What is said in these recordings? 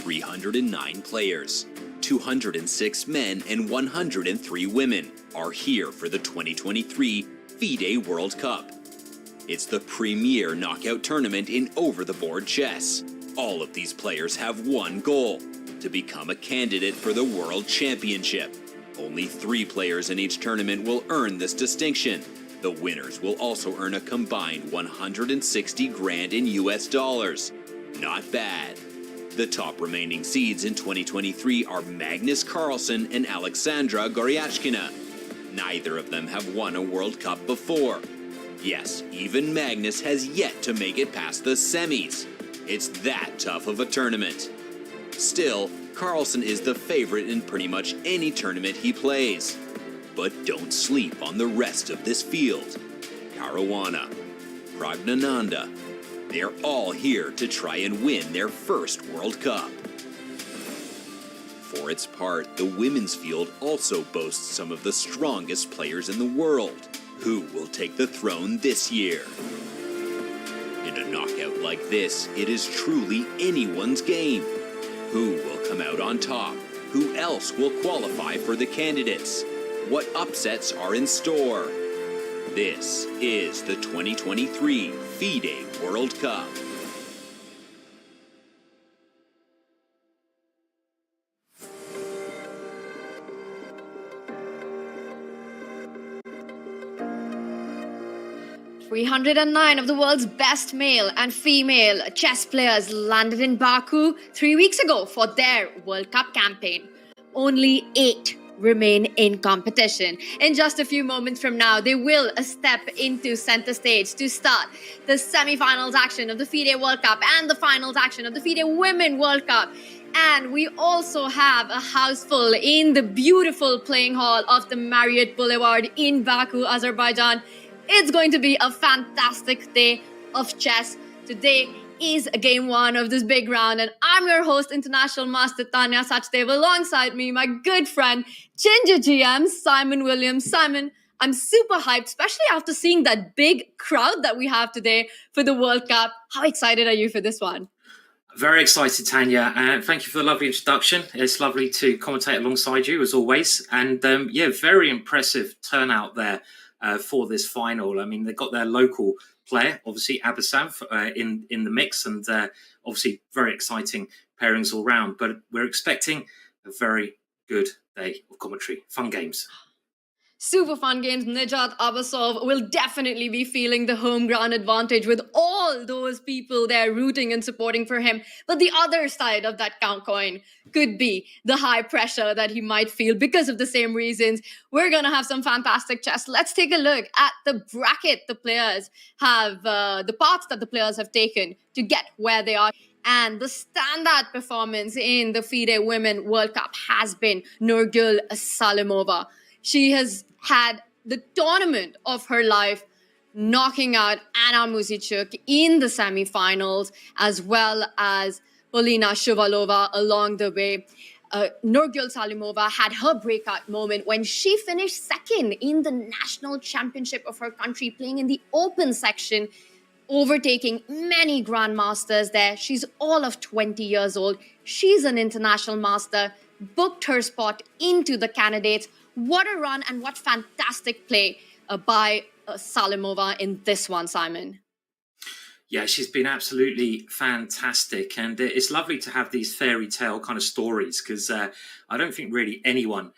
309 players. 206 men and 103 women are here for the 2023 FIDE World Cup. It's the premier knockout tournament in over-the-board chess. All of these players have one goal: to become a candidate for the World Championship. Only 3 players in each tournament will earn this distinction. The winners will also earn a combined 160 grand in US dollars. Not bad. The top remaining seeds in 2023 are Magnus Carlsen and Alexandra Goryachkina. Neither of them have won a World Cup before. Yes, even Magnus has yet to make it past the semis. It's that tough of a tournament. Still, Carlsen is the favorite in pretty much any tournament he plays. But don't sleep on the rest of this field. Caruana, PRAGGNANANDHAA, they're all here to try and win their first World Cup. For its part, the women's field also boasts some of the strongest players in the world. Who will take the throne this year? In a knockout like this, it is truly anyone's game. Who will come out on top? Who else will qualify for the candidates? What upsets are in store? This is the 2023 FIDE World Cup. "309 of the world's best male and female chess players landed in Baku 3 weeks ago for their World Cup campaign. Only 8 remain in competition. In just a few moments from now, they will step into center stage to start the semi-finals action of the FIDE World Cup and the finals action of the FIDE Women World Cup. And we also have a house full in the beautiful playing hall of the Marriott Boulevard in Baku, Azerbaijan. It's going to be a fantastic day of chess. Today is game 1 of this big round, and I'm your host, International Master Tanya Sachdev. Alongside me, my good friend, Ginger GM, Simon Williams. Simon, I'm super hyped, especially after seeing that big crowd that we have today for the World Cup. How excited are you for this one? Very excited, Tanya, and thank you for the lovely introduction. It's lovely to commentate alongside you, as always. And yeah, very impressive turnout there for this final. I mean, they've got their local player, obviously ABASOV, in the mix, and obviously very exciting pairings all round. But we're expecting a very good day of commentary. Fun games. Super fun games. NIJAT ABASOV will definitely be feeling the home ground advantage with all those people there rooting and supporting for him. But the other side of that coin could be the high pressure that he might feel because of the same reasons. We're going to have some fantastic chess. Let's take a look at the bracket the players have, the paths that the players have taken to get where they are. And the standout performance in the FIDE Women World Cup has been Nurgul Salimova. She has had the tournament of her life, knocking out Anna Muzychuk in the semi-finals, as well as Polina Shuvalova along the way. Nurgul Salimova had her breakout moment when she finished second in the national championship of her country, playing in the open section, overtaking many grandmasters there. She's all of 20 years old. She's an international master, booked her spot into the candidates. What a run and what fantastic play by Salimova in this one, Simon. Yeah, she's been absolutely fantastic. And it's lovely to have these fairy tale kind of stories, because I don't think really anyone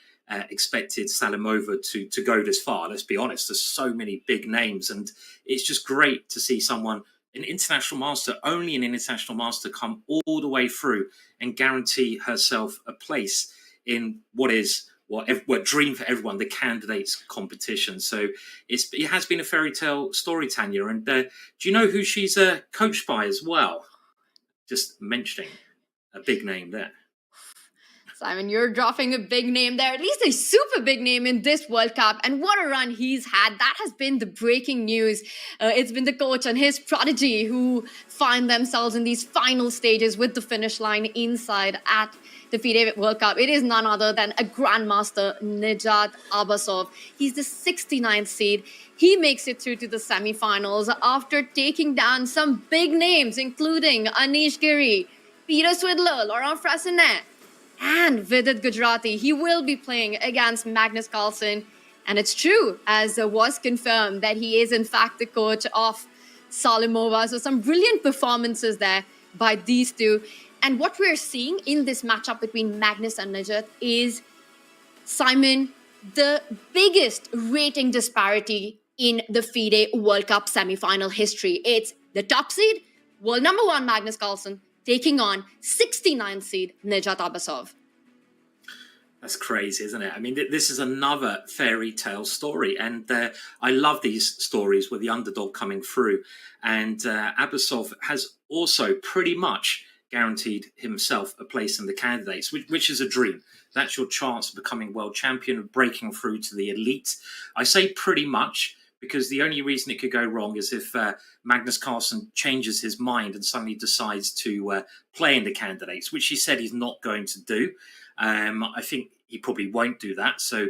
expected Salimova to go this far. Let's be honest, there's so many big names. And it's just great to see someone, an international master, only an international master, come all the way through and guarantee herself a place in what is what dream for everyone, the candidates competition. So it has been a fairy tale story, Tanya. And do you know who she's coached by as well? Just mentioning a big name there. Simon, you're dropping a big name there, at least a super big name in this World Cup. And what a run he's had. That has been the breaking news. It's been the coach and his prodigy who find themselves in these final stages with the finish line inside at the FIDE World Cup. It is none other than a grandmaster, NIJAT ABASOV. He's the 69th seed. He makes it through to the semifinals after taking down some big names, including Anish Giri. Peter Swidler, Laurent Fressinet, and Vidit Gujarati. He will be playing against Magnus Carlsen. And it's true, as was confirmed, that he is in fact the coach of Salimova. So some brilliant performances there by these two. And what we're seeing in this matchup between Magnus and NIJAT is, Simon, the biggest rating disparity in the FIDE World Cup semi-final history. It's the top seed, world number 1 Magnus Carlsen, taking on 69th seed NIJAT ABASOV. That's crazy, isn't it? I mean, this is another fairy tale story. And I love these stories with the underdog coming through. And ABASOV has also pretty much guaranteed himself a place in the candidates, which is a dream. That's your chance of becoming world champion, of breaking through to the elite. I say pretty much because the only reason it could go wrong is if Magnus Carlsen changes his mind and suddenly decides to play in the candidates, which he said he's not going to do. I think he probably won't do that. So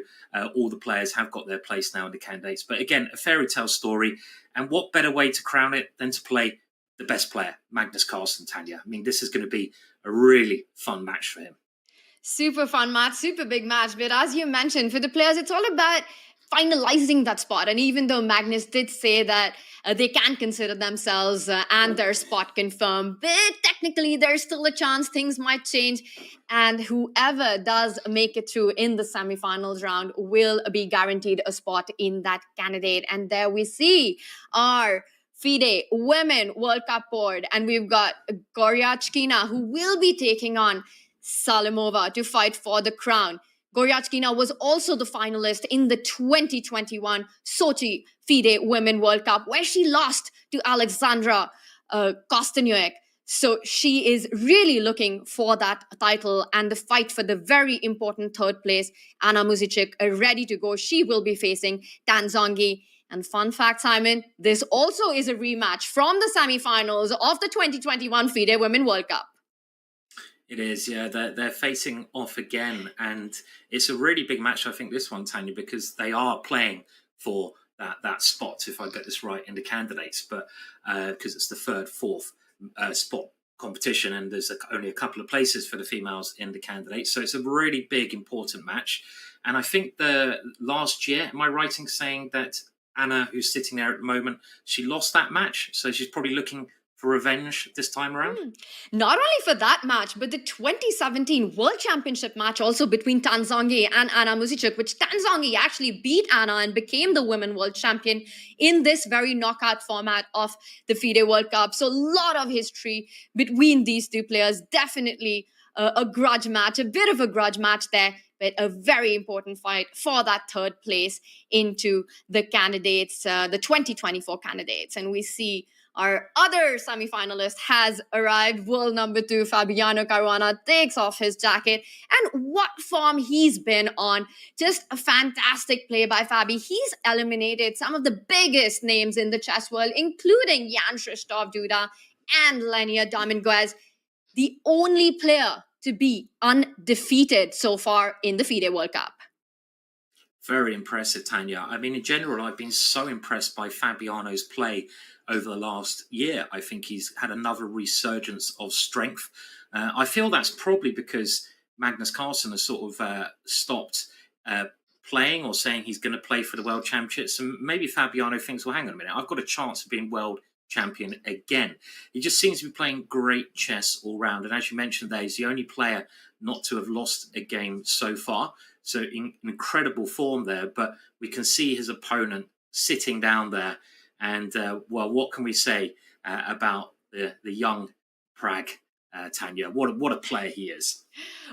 all the players have got their place now in the candidates. But again, a fairy tale story. And what better way to crown it than to play the best player, Magnus Carlsen, Tanya? I mean, this is going to be a really fun match for him. Super fun match, super big match. But as you mentioned, for the players, it's all about finalizing that spot. And even though Magnus did say that they can consider themselves and their spot confirmed, but technically there's still a chance things might change. And whoever does make it through in the semifinals round will be guaranteed a spot in that candidate. And there we see our FIDE Women World Cup board. And we've got Goryachkina, who will be taking on Salimova to fight for the crown. Goryachkina was also the finalist in the 2021 Sochi FIDE Women World Cup, where she lost to Alexandra Kosteniuk. So she is really looking for that title and the fight for the very important third place. Anna Muzichik ready to go. She will be facing Tanzongi. And fun fact, Simon, this also is a rematch from the semifinals of the 2021 FIDE Women World Cup. It is, yeah. They're facing off again, and it's a really big match, I think, this one, Tanya, because they are playing for that spot, if I get this right, in the candidates, but because it's the third, fourth spot competition, and there's only a couple of places for the females in the candidates, so it's a really big, important match. And I think the last year, am I right in saying that Anna, who's sitting there at the moment, she lost that match, so she's probably looking for revenge this time around? Not only for that match, but the 2017 World Championship match also between Tanzongi and Anna Muzichuk, which Tanzongi actually beat Anna and became the Women World Champion in this very knockout format of the FIDE World Cup. So a lot of history between these two players. Definitely a grudge match, a bit of a grudge match there, but a very important fight for that third place into the candidates, the 2024 candidates. And we see our other semi-finalist has arrived. World number 2, Fabiano Caruana, takes off his jacket. And what form he's been on. Just a fantastic play by Fabi. He's eliminated some of the biggest names in the chess world, including Jan-Krzysztof Duda and Lenia Dominguez, the only player to be undefeated so far in the FIDE World Cup. Very impressive, Tanya. I mean, in general, I've been so impressed by Fabiano's play over the last year. I think he's had another resurgence of strength. I feel that's probably because Magnus Carlsen has sort of stopped playing or saying he's going to play for the World Championships. And maybe Fabiano thinks, well, hang on a minute, I've got a chance of being world champion again. He just seems to be playing great chess all round. And as you mentioned there, he's the only player not to have lost a game so far. So in incredible form there. But we can see his opponent sitting down there. And, well, what can we say about the young Prag, Tanya? What a player he is.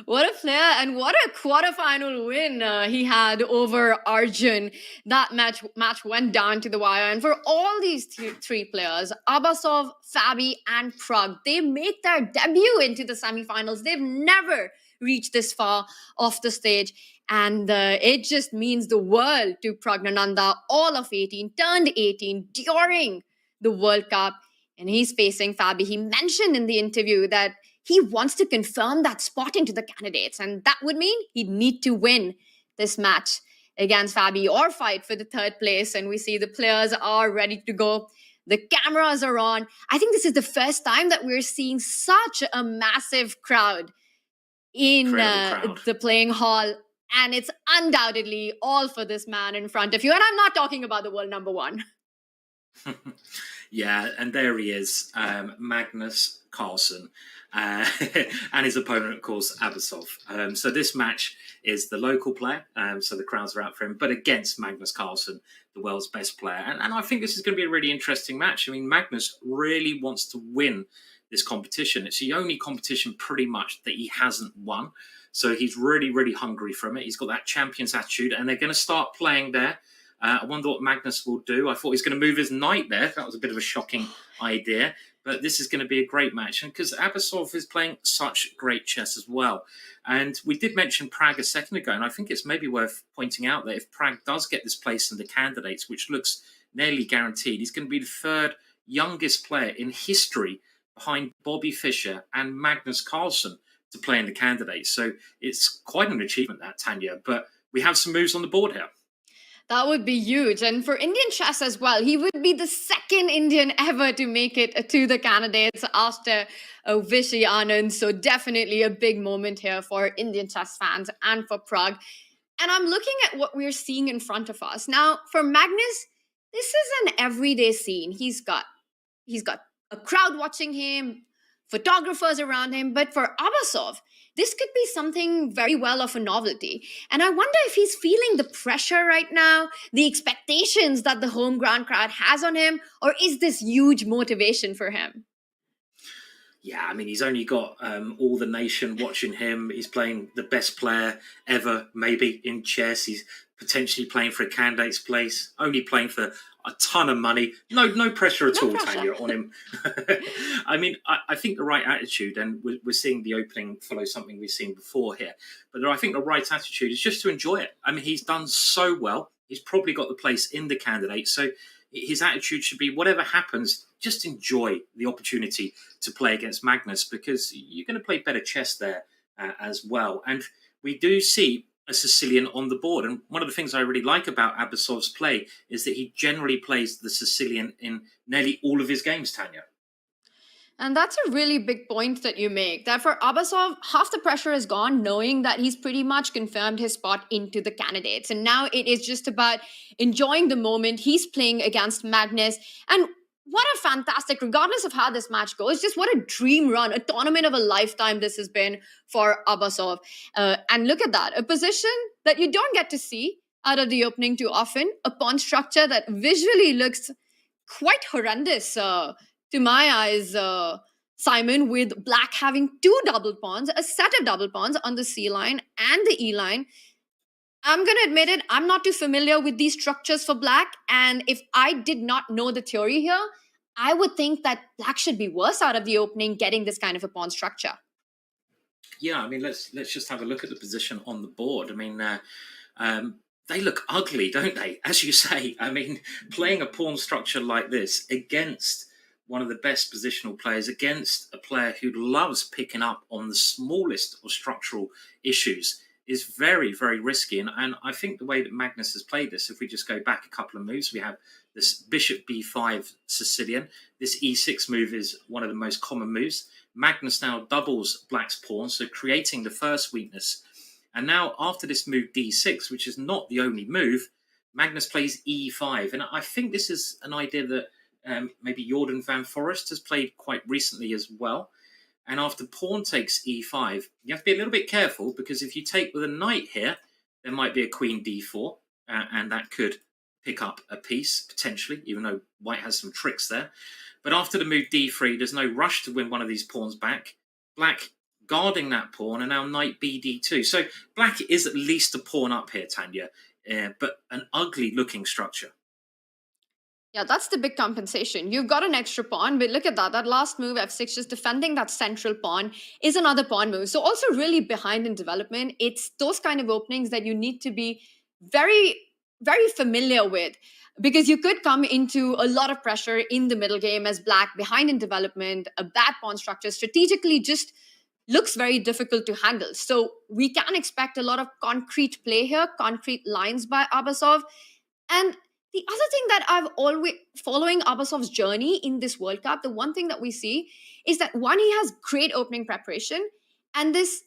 What a player, and what a quarterfinal win he had over Arjun. That match went down to the wire. And for all these three players, ABASOV, Fabi, and Prag, they make their debut into the semifinals. They've never reached this far off the stage. And it just means the world to PRAGGNANANDHAA, all of 18, turned 18 during the World Cup. And he's facing Fabi. He mentioned in the interview that he wants to confirm that spot into the candidates. And that would mean he'd need to win this match against Fabi or fight for the third place. And we see the players are ready to go. The cameras are on. I think this is the first time that we're seeing such a massive crowd in Crowd. the playing hall. And it's undoubtedly all for this man in front of you. And I'm not talking about the world number one. Yeah, and there he is, Magnus Carlsen, and his opponent, of course, ABASOV. So this match is the local player, so the crowds are out for him, but against Magnus Carlsen, the world's best player. And I think this is going to be a really interesting match. I mean, Magnus really wants to win this competition. It's the only competition pretty much that he hasn't won. So he's really, really hungry from it. He's got that champion's attitude, and they're going to start playing there. I wonder what Magnus will do. I thought he was going to move his knight there. That was a bit of a shocking idea. But this is going to be a great match. And because ABASOV is playing such great chess as well. And we did mention Prague a second ago. And I think it's maybe worth pointing out that if Prague does get this place in the candidates, which looks nearly guaranteed, he's going to be the third youngest player in history behind Bobby Fischer and Magnus Carlsen to play in the candidates. So it's quite an achievement, that, Tanya. But we have some moves on the board here. That would be huge. And for Indian chess as well, he would be the second Indian ever to make it to the candidates after Vishy Anand. So definitely a big moment here for Indian chess fans and for Prague. And I'm looking at what we're seeing in front of us. Now, for Magnus, this is an everyday scene. He's got a crowd watching him, photographers around him. But for ABASOV, this could be something very well of a novelty. And I wonder if he's feeling the pressure right now, the expectations that the home ground crowd has on him, or is this huge motivation for him? Yeah, I mean, he's only got all the nation watching him. He's playing the best player ever, maybe, in chess. He's potentially playing for a candidate's place, only playing for a ton of money. No pressure at all, Tanya, on him. I mean, I think the right attitude, and we're seeing the opening follow something we've seen before here, but I think the right attitude is just to enjoy it. I mean, he's done so well. He's probably got the place in the candidate. So his attitude should be, whatever happens, just enjoy the opportunity to play against Magnus, because you're going to play better chess there as well. And we do see a Sicilian on the board. And one of the things I really like about ABASOV's play is that he generally plays the Sicilian in nearly all of his games, Tanya. And that's a really big point that you make, that for ABASOV, half the pressure is gone, knowing that he's pretty much confirmed his spot into the candidates. And now it is just about enjoying the moment. He's playing against Magnus. And what a fantastic, regardless of how this match goes, just what a dream run, a tournament of a lifetime this has been for ABASOV. And look at that, a position that you don't get to see out of the opening too often, a pawn structure that visually looks quite horrendous to my eyes, Simon, with black having two double pawns, a set of double pawns on the C line and the E line. I'm going to admit it, I'm not too familiar with these structures for black. And if I did not know the theory here, I would think that black should be worse out of the opening getting this kind of a pawn structure. Yeah, I mean, let's just have a look at the position on the board. I mean, they look ugly, don't they? As you say, I mean, playing a pawn structure like this against one of the best positional players, against a player who loves picking up on the smallest of structural issues, is very, very risky. And I think the way that Magnus has played this, if we just go back a couple of moves, we have this bishop b5 Sicilian. This e6 move is one of the most common moves. Magnus now doubles black's pawn, so creating the first weakness. And now after this move d6, which is not the only move, Magnus plays e5. And I think this is an idea that maybe Jordan van Forest has played quite recently as well. And after pawn takes e5, you have to be a little bit careful, because if you take with a knight here, there might be a queen d4, and that could pick up a piece, potentially, even though white has some tricks there. But after the move d3, there's no rush to win one of these pawns back. Black guarding that pawn, and now knight bd2. So black is at least a pawn up here, Tanya, but an ugly-looking structure. Yeah, that's the big compensation. You've got an extra pawn, but look at that. That last move, f6, just defending that central pawn, is another pawn move. So also really behind in development. It's those kind of openings that you need to be very, very familiar with, because you could come into a lot of pressure in the middle game as black behind in development. A bad pawn structure strategically just looks very difficult to handle. So we can expect a lot of concrete play here, concrete lines by ABASOV. And the other thing that I've always, following Abasov's journey in this World Cup, the one thing that we see is that one, he has great opening preparation and this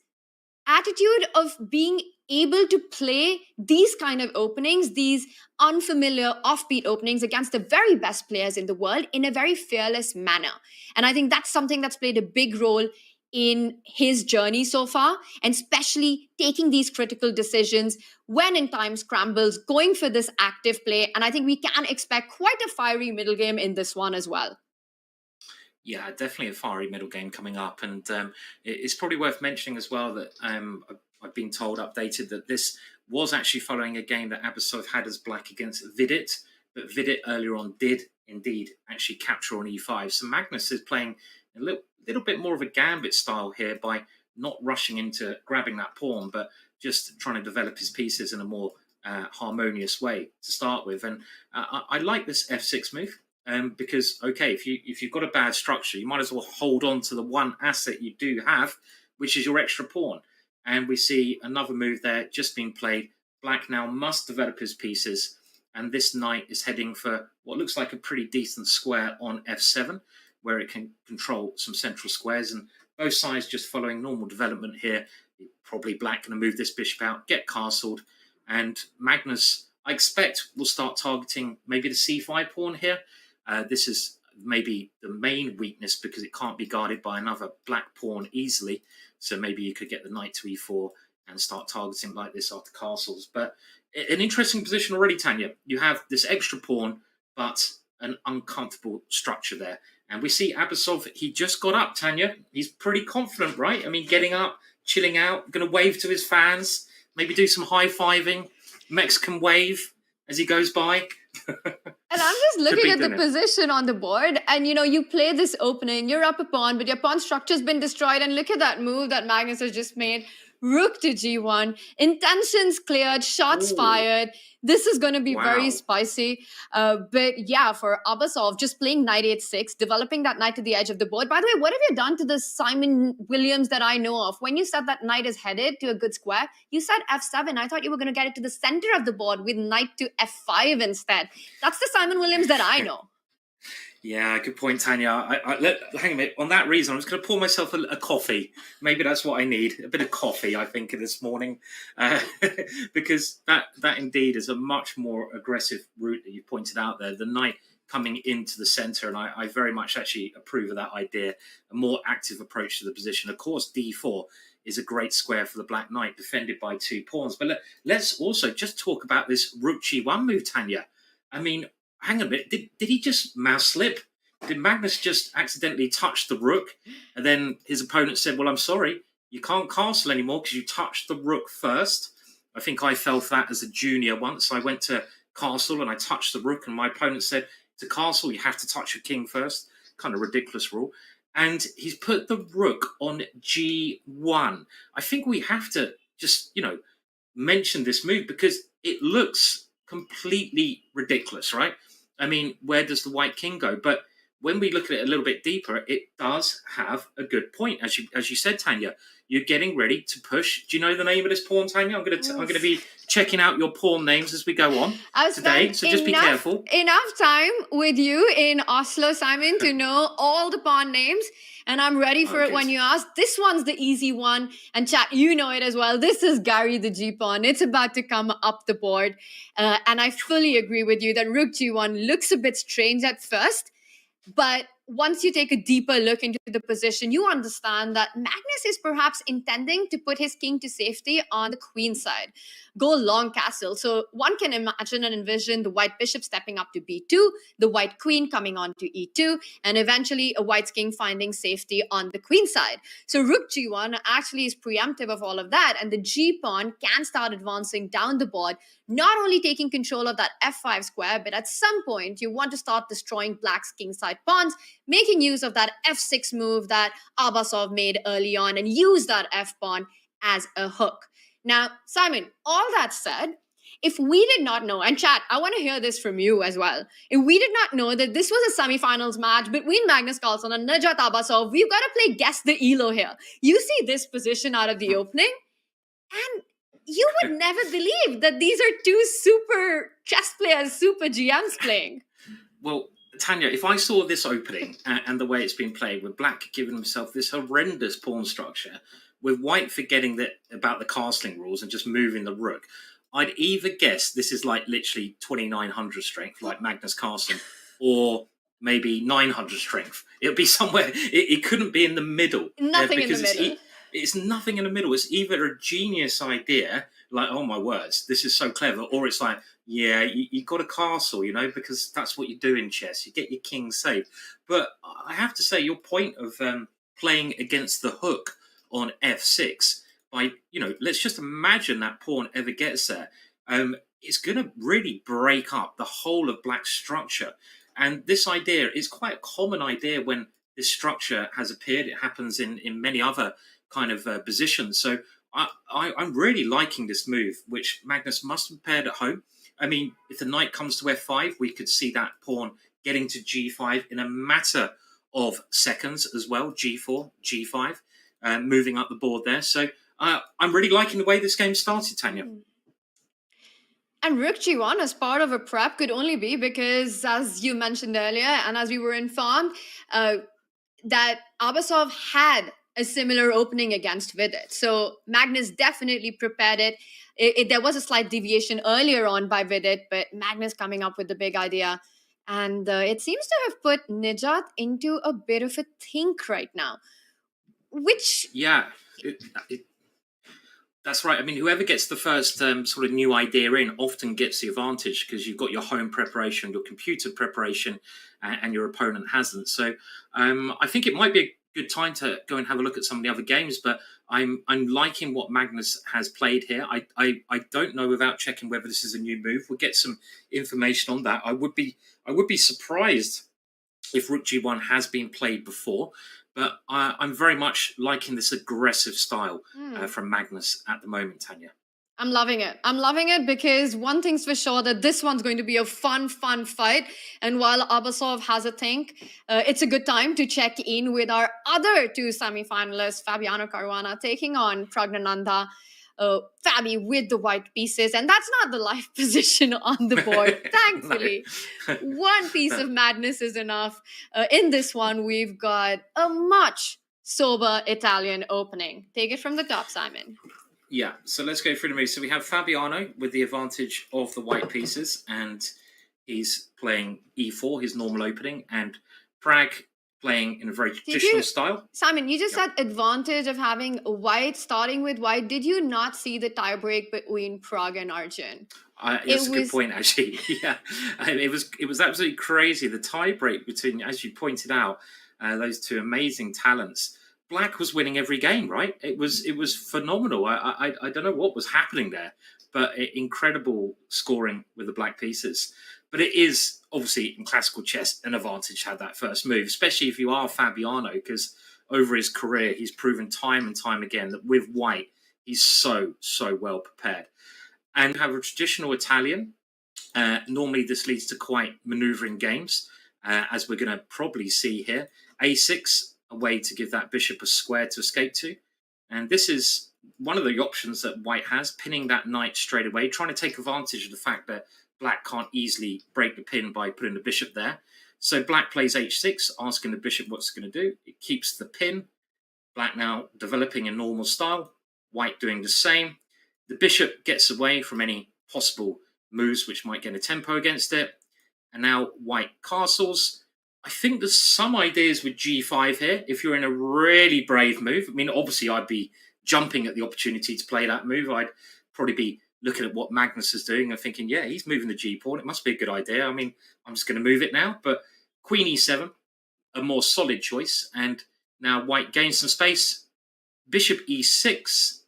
attitude of being able to play these kind of openings, these unfamiliar offbeat openings against the very best players in the world in a very fearless manner. And I think that's something that's played a big role in his journey so far, and especially taking these critical decisions when in time scrambles, going for this active play. And I think we can expect quite a fiery middle game in this one as well. Yeah, definitely a fiery middle game coming up. And it's probably worth mentioning as well that I've been told, updated, that this was actually following a game that ABASOV had as black against Vidit, but Vidit earlier on did indeed actually capture on e5. So Magnus is playing a little bit more of a gambit style here by not rushing into grabbing that pawn, but just trying to develop his pieces in a more harmonious way to start with. And I like this f6 move. Because, okay, if you've got a bad structure, you might as well hold on to the one asset you do have, which is your extra pawn. And we see another move there just being played. Black now must develop his pieces, and this knight is heading for what looks like a pretty decent square on f7, where it can control some central squares, and both sides just following normal development here. Probably black going to move this bishop out, get castled, and Magnus, I expect, will start targeting maybe the c5 pawn here. This is maybe the main weakness because it can't be guarded by another black pawn easily. So maybe you could get the knight to e4 and start targeting like this after castles. But an interesting position already, Tanya. You have this extra pawn, but an uncomfortable structure there. And we see ABASOV, he just got up, Tanya. He's pretty confident, right? I mean, getting up, chilling out, going to wave to his fans, maybe do some high-fiving, Mexican wave as he goes by. And I'm just looking at the position on the board, and you play this opening, you're up a pawn, but your pawn structure's been destroyed, and look at that move that Magnus has just made. Rook to g1, intentions cleared, shots fired. This is going to be very spicy. But yeah, for Abasov, just playing knight h6, developing that knight to the edge of the board. By the way, what have you done to the Simon Williams that I know of? When you said that knight is headed to a good square, you said f7. I thought you were going to get it to the center of the board with knight to f5 instead. That's the Simon Williams that I know. Yeah, good point, Tanya. Hang a minute. On that reason, I'm just going to pour myself a coffee. Maybe that's what I need. A bit of coffee, I think, this morning. Because that indeed is a much more aggressive route that you pointed out there. The knight coming into the centre, and I very much actually approve of that idea. A more active approach to the position. Of course, d4 is a great square for the black knight, defended by two pawns. But let's also just talk about this rook g1 move, Tanya. I mean, hang on a minute, did he just mouse slip? Did Magnus just accidentally touch the rook? And then his opponent said, well, I'm sorry, you can't castle anymore because you touched the rook first. I think I fell for that as a junior once. I went to castle and I touched the rook, and my opponent said, to castle, you have to touch your king first. Kind of ridiculous rule. And he's put the rook on g1. I think we have to just, mention this move because it looks completely ridiculous, right? I mean, where does the white king go? But when we look at it a little bit deeper, it does have a good point. As you said, Tanya, you're getting ready to push. Do you know the name of this pawn, Tanya? I'm going to be checking out your pawn names as we go on today. So just be careful. Enough time with you in Oslo, Simon, to know all the pawn names. And I'm ready for it when you ask. This one's the easy one. And chat, you know it as well. This is Gary the G pawn. It's about to come up the board. And I fully agree with you that rook g1 looks a bit strange at first. But once you take a deeper look into the position, you understand that Magnus is perhaps intending to put his king to safety on the queen side. Go long castle. So one can imagine and envision the white bishop stepping up to b2, the white queen coming on to e2, and eventually a white king finding safety on the queen side. So rook g1 actually is preemptive of all of that, and the g pawn can start advancing down the board, not only taking control of that f5 square, but at some point you want to start destroying black's kingside pawns, making use of that f6 move that Abasov made early on and use that f-pawn as a hook. Now, Simon, all that said, if we did not know, and chat, I want to hear this from you as well. If we did not know that this was a semifinals match between Magnus Carlsen and NIJAT Abasov, we've got to play guess the ELO here. You see this position out of the opening, and You would never believe that these are two super chess players, super GMs playing. Well, Tanya, if I saw this opening and the way it's been played, with Black giving himself this horrendous pawn structure, with White forgetting about the castling rules and just moving the rook, I'd either guess this is like literally 2900 strength, like Magnus Carlsen, or maybe 900 strength. It'll be somewhere. It couldn't be in the middle. Nothing in the middle. It's nothing in the middle. It's either a genius idea, like, oh my words, this is so clever, or it's like, yeah, you got a castle, you know, because that's what you do in chess. You get your king saved. But I have to say, your point of playing against the hook on f6, by, you know, let's just imagine that pawn ever gets there. It's going to really break up the whole of Black's structure. And this idea is quite a common idea when this structure has appeared. It happens in many other kind of positions. So I'm really liking this move, which Magnus must have prepared at home. I mean, if the knight comes to f5, we could see that pawn getting to g5 in a matter of seconds as well. G4, g5, moving up the board there. So I'm really liking the way this game started, Tanya. And Rook G1 as part of a prep could only be because, as you mentioned earlier, and as we were informed, that ABASOV had a similar opening against Vidit. So Magnus definitely prepared it. There was a slight deviation earlier on by Vidit, but Magnus coming up with the big idea. And it seems to have put NIJAT into a bit of a think right now. Which... Yeah, that's right. I mean, whoever gets the first sort of new idea in often gets the advantage because you've got your home preparation, your computer preparation, and your opponent hasn't. So I think it might be a good time to go and have a look at some of the other games, but I'm liking what Magnus has played here. I don't know without checking whether this is a new move. We'll get some information on that. I would be surprised if Rook G1 has been played before. But I'm very much liking this aggressive style from Magnus at the moment, Tanya. I'm loving it. I'm loving it because one thing's for sure that this one's going to be a fun fight. And while ABASOV has a think, it's a good time to check in with our other two semi-finalists, Fabiano Caruana taking on PRAGGNANANDHAA. Fabi with the white pieces, and that's not the life position on the board, thankfully. One piece of madness is enough. In this one, we've got a much sober Italian opening. Take it from the top, Simon. Yeah, so let's go through the moves. So we have Fabiano with the advantage of the white pieces, and he's playing e4, his normal opening, and Prag playing in a very traditional style. Simon, you just said advantage of having white, starting with white. Did you not see the tiebreak between Prag and Arjun? It's a good point, actually. Yeah, it was absolutely crazy. The tiebreak between, as you pointed out, those two amazing talents. Black was winning every game, right? It was phenomenal. I don't know what was happening there, but incredible scoring with the black pieces. But it is, obviously, in classical chess, an advantage to have that first move, especially if you are Fabiano, because over his career, he's proven time and time again that with white, he's so well prepared. And have a traditional Italian. Normally, this leads to quite manoeuvring games, as we're going to probably see here. A6, a way to give that bishop a square to escape to. And this is one of the options that white has, pinning that knight straight away, trying to take advantage of the fact that black can't easily break the pin by putting the bishop there. So black plays h6, asking the bishop what's going to do. It keeps the pin. Black now developing a normal style. White doing the same. The bishop gets away from any possible moves which might get a tempo against it. And now white castles. I think there's some ideas with g5 here. If you're in a really brave move, I mean, obviously I'd be jumping at the opportunity to play that move. I'd probably be looking at what Magnus is doing and thinking, yeah, he's moving the g-pawn. It must be a good idea. I mean, I'm just going to move it now. But queen e7, a more solid choice. And now white gains some space. Bishop e6.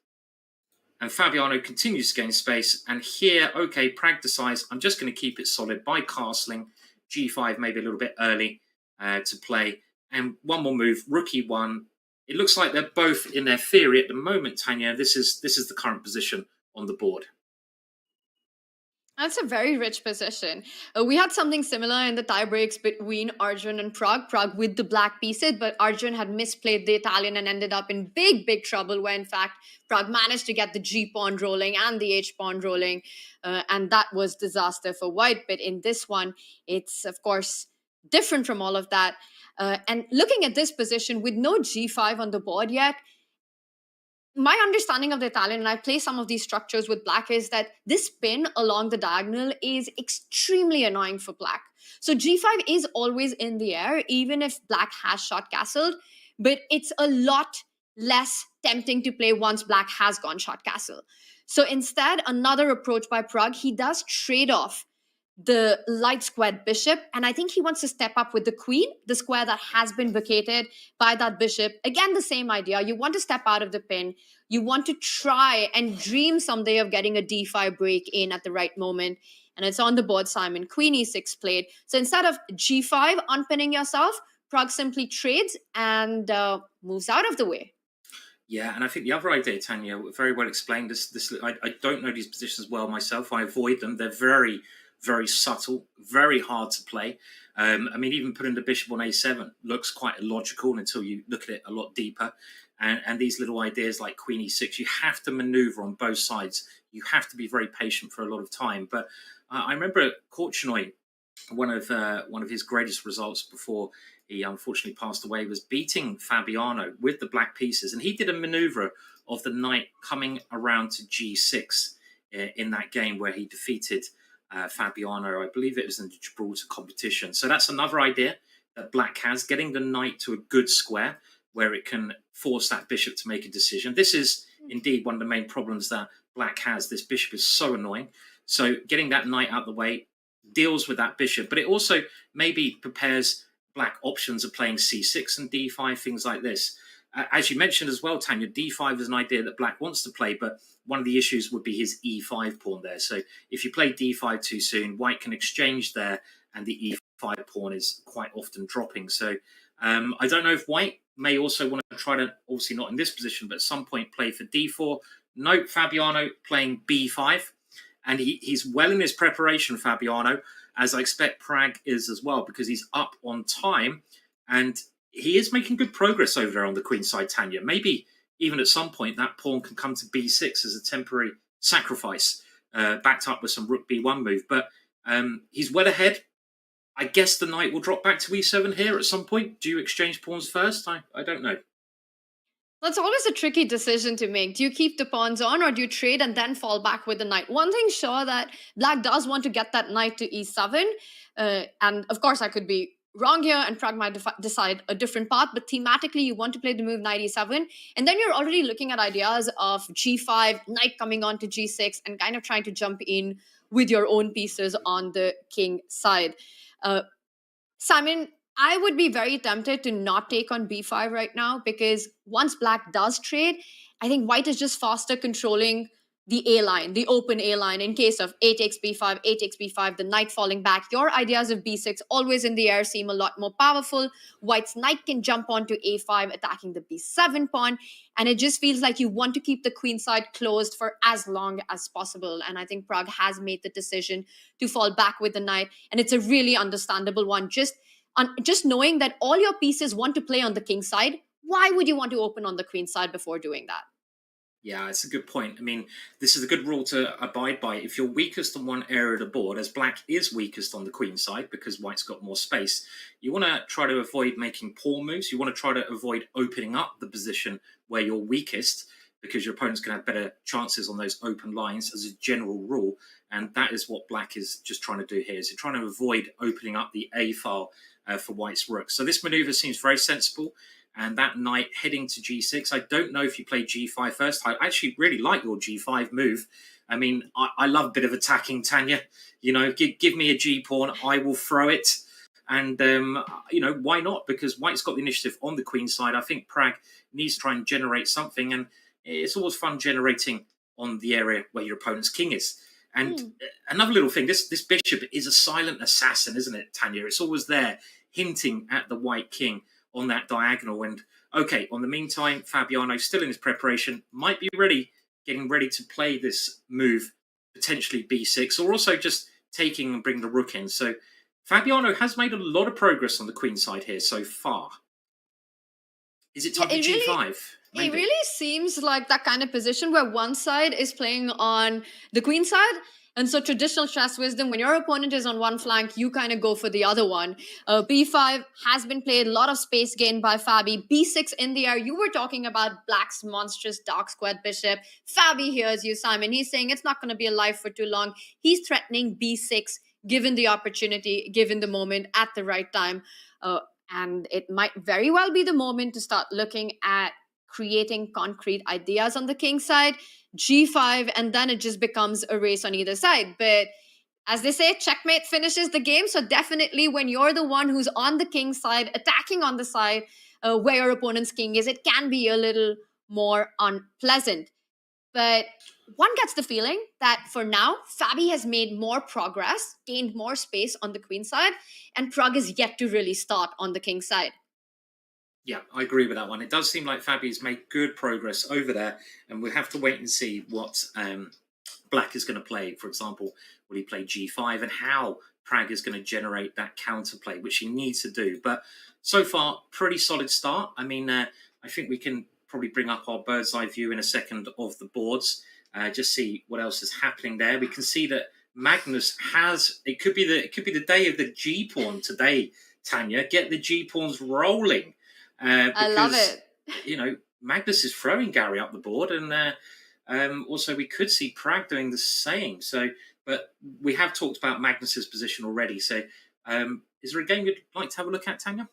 And Fabiano continues to gain space. And here, okay, Prag decides, I'm just going to keep it solid by castling. G5 maybe a little bit early to play. And one more move, rook e1. It looks like they're both in their theory at the moment, Tanya. This is the current position on the board. That's a very rich position. We had something similar in the tie breaks between Arjun and Prague. Prague with the black pieces, but Arjun had misplayed the Italian and ended up in big trouble where, in fact, Prague managed to get the G pawn rolling and the H pawn rolling. And that was disaster for white. But in this one, it's, of course, different from all of that. And looking at this position with no G5 on the board yet, my understanding of the Italian, and I play some of these structures with black, is that this pin along the diagonal is extremely annoying for black. So g5 is always in the air, even if black has shot castled, but it's a lot less tempting to play once black has gone shot castle. So instead, another approach by Prague, he does trade off the light squared bishop, and I think he wants to step up with the queen, the square that has been vacated by that bishop. Again, the same idea. You want to step out of the pin. You want to try and dream someday of getting a d5 break in at the right moment. And it's on the board, Simon. Queen e6 played. So instead of g5 unpinning yourself, Prague simply trades and moves out of the way. Yeah, and I think the other idea, Tanya, very well explained. I don't know these positions well myself. I avoid them. They're very subtle, very hard to play. I mean, even putting the bishop on a7 looks quite illogical until you look at it a lot deeper. And these little ideas like queen e6, you have to maneuver on both sides. You have to be very patient for a lot of time. But I remember Korchnoi, one of his greatest results before he unfortunately passed away, was beating Fabiano with the black pieces. And he did a maneuver of the knight coming around to g6 in that game where he defeated Fabiano. I believe it was in the Gibraltar competition. So that's another idea that black has, getting the knight to a good square where it can force that bishop to make a decision. This is indeed one of the main problems that black has. This bishop is so annoying. So getting that knight out of the way deals with that bishop, but it also maybe prepares black options of playing c6 and d5, things like this. As you mentioned as well, Tanya, d5 is an idea that black wants to play, but one of the issues would be his e5 pawn there. So if you play d5 too soon, white can exchange there, and the e5 pawn is quite often dropping. So I don't know if white may also want to try to, obviously not in this position, but at some point play for d4. Note Fabiano playing b5, and he's well in his preparation, Fabiano, as I expect Prague is as well, because he's up on time, and he is making good progress over there on the queen side, Tanya. Maybe even at some point that pawn can come to b6 as a temporary sacrifice, backed up with some rook b1 move. But he's well ahead. I guess the knight will drop back to e7 here at some point. Do you exchange pawns first? I don't know. That's always a tricky decision to make. Do you keep the pawns on, or do you trade and then fall back with the knight? One thing sure, that black does want to get that knight to e7. And of course, I could be wrong here, and Prague might decide a different path. But thematically, you want to play the move knight e7. And then you're already looking at ideas of g5, knight coming on to g6, and kind of trying to jump in with your own pieces on the king side. Simon, I would be very tempted to not take on b5 right now, because once black does trade, I think white is just faster controlling the A line, the open A line, in case of a takes b5, a takes b5, the knight falling back. Your ideas of b6 always in the air seem a lot more powerful. White's knight can jump onto a5, attacking the b7 pawn, and it just feels like you want to keep the queen side closed for as long as possible. And I think Prague has made the decision to fall back with the knight, and it's a really understandable one. Just knowing that all your pieces want to play on the king side, why would you want to open on the queen side before doing that? Yeah, it's a good point. I mean, this is a good rule to abide by. If you're weakest on one area of the board, as black is weakest on the queen side because white's got more space, you want to try to avoid making pawn moves. You want to try to avoid opening up the position where you're weakest, because your opponent's going to have better chances on those open lines as a general rule. And that is what black is just trying to do here. Is trying to avoid opening up the A file for white's rook. So this maneuver seems very sensible. And that knight heading to g6. I don't know if you play g5 first. I actually really like your g5 move. I mean, I love a bit of attacking, Tanya. You know, give me a g pawn, I will throw it. And, you know, why not? Because white's got the initiative on the queen side. I think Prague needs to try and generate something. And it's always fun generating on the area where your opponent's king is. And another little thing, this bishop is a silent assassin, isn't it, Tanya? It's always there, hinting at the white king on that diagonal. And okay, on the meantime, Fabiano, still in his preparation, might be getting ready to play this move potentially b6, or also just taking and bring the rook in. So Fabiano has made a lot of progress on the queen side here so far. Is it time for g5? Maybe. It really seems like that kind of position where one side is playing on the queen side. And so traditional chess wisdom, when your opponent is on one flank, you kind of go for the other one. B5 has been played, a lot of space gained by Fabi. B6 in the air. You were talking about Black's monstrous dark squared bishop. Fabi hears you, Simon. He's saying it's not going to be alive for too long. He's threatening B6, given the opportunity, given the moment, at the right time. And it might very well be the moment to start looking at creating concrete ideas on the king side. G5, and then it just becomes a race on either side. But as they say, checkmate finishes the game. So definitely when you're the one who's on the king side, attacking on the side where your opponent's king is, it can be a little more unpleasant. But one gets the feeling that for now, Fabi has made more progress, gained more space on the queen side, and Pragg is yet to really start on the king side. Yeah, I agree with that one. It does seem like Fabi's made good progress over there, and we'll have to wait and see what Black is going to play. For example, will he play g5, and how Pragg is going to generate that counterplay, which he needs to do. But so far, pretty solid start. I mean, I think we can probably bring up our bird's eye view in a second of the boards, just see what else is happening there. We can see that Magnus has, it could be the day of the G pawn today, Tanya. Get the G pawns rolling. Because, I love it. You know, Magnus is throwing Gary up the board, and also we could see Pragg doing the same. So, but we have talked about Magnus's position already. So, is there a game you'd like to have a look at, Tanya?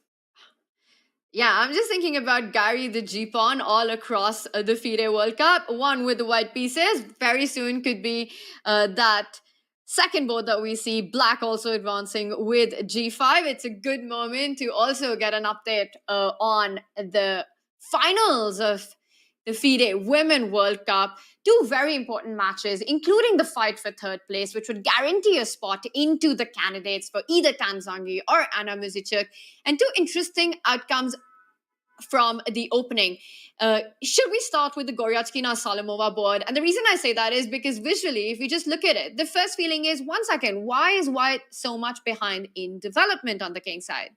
Yeah, I'm just thinking about Gary the G-Pawn all across the FIDE World Cup. One with the white pieces. Very soon could be that second board that we see, Black also advancing with G5. It's a good moment to also get an update on the finals of the FIDE Women World Cup. Two very important matches, including the fight for third place, which would guarantee a spot into the candidates for either Tanzangi or Anna Muzichuk. And two interesting outcomes from the opening. Should we start with the Goryachkina Salimova board? And the reason I say that is because visually, if you just look at it, the first feeling is, 1 second, why is White so much behind in development on the king side?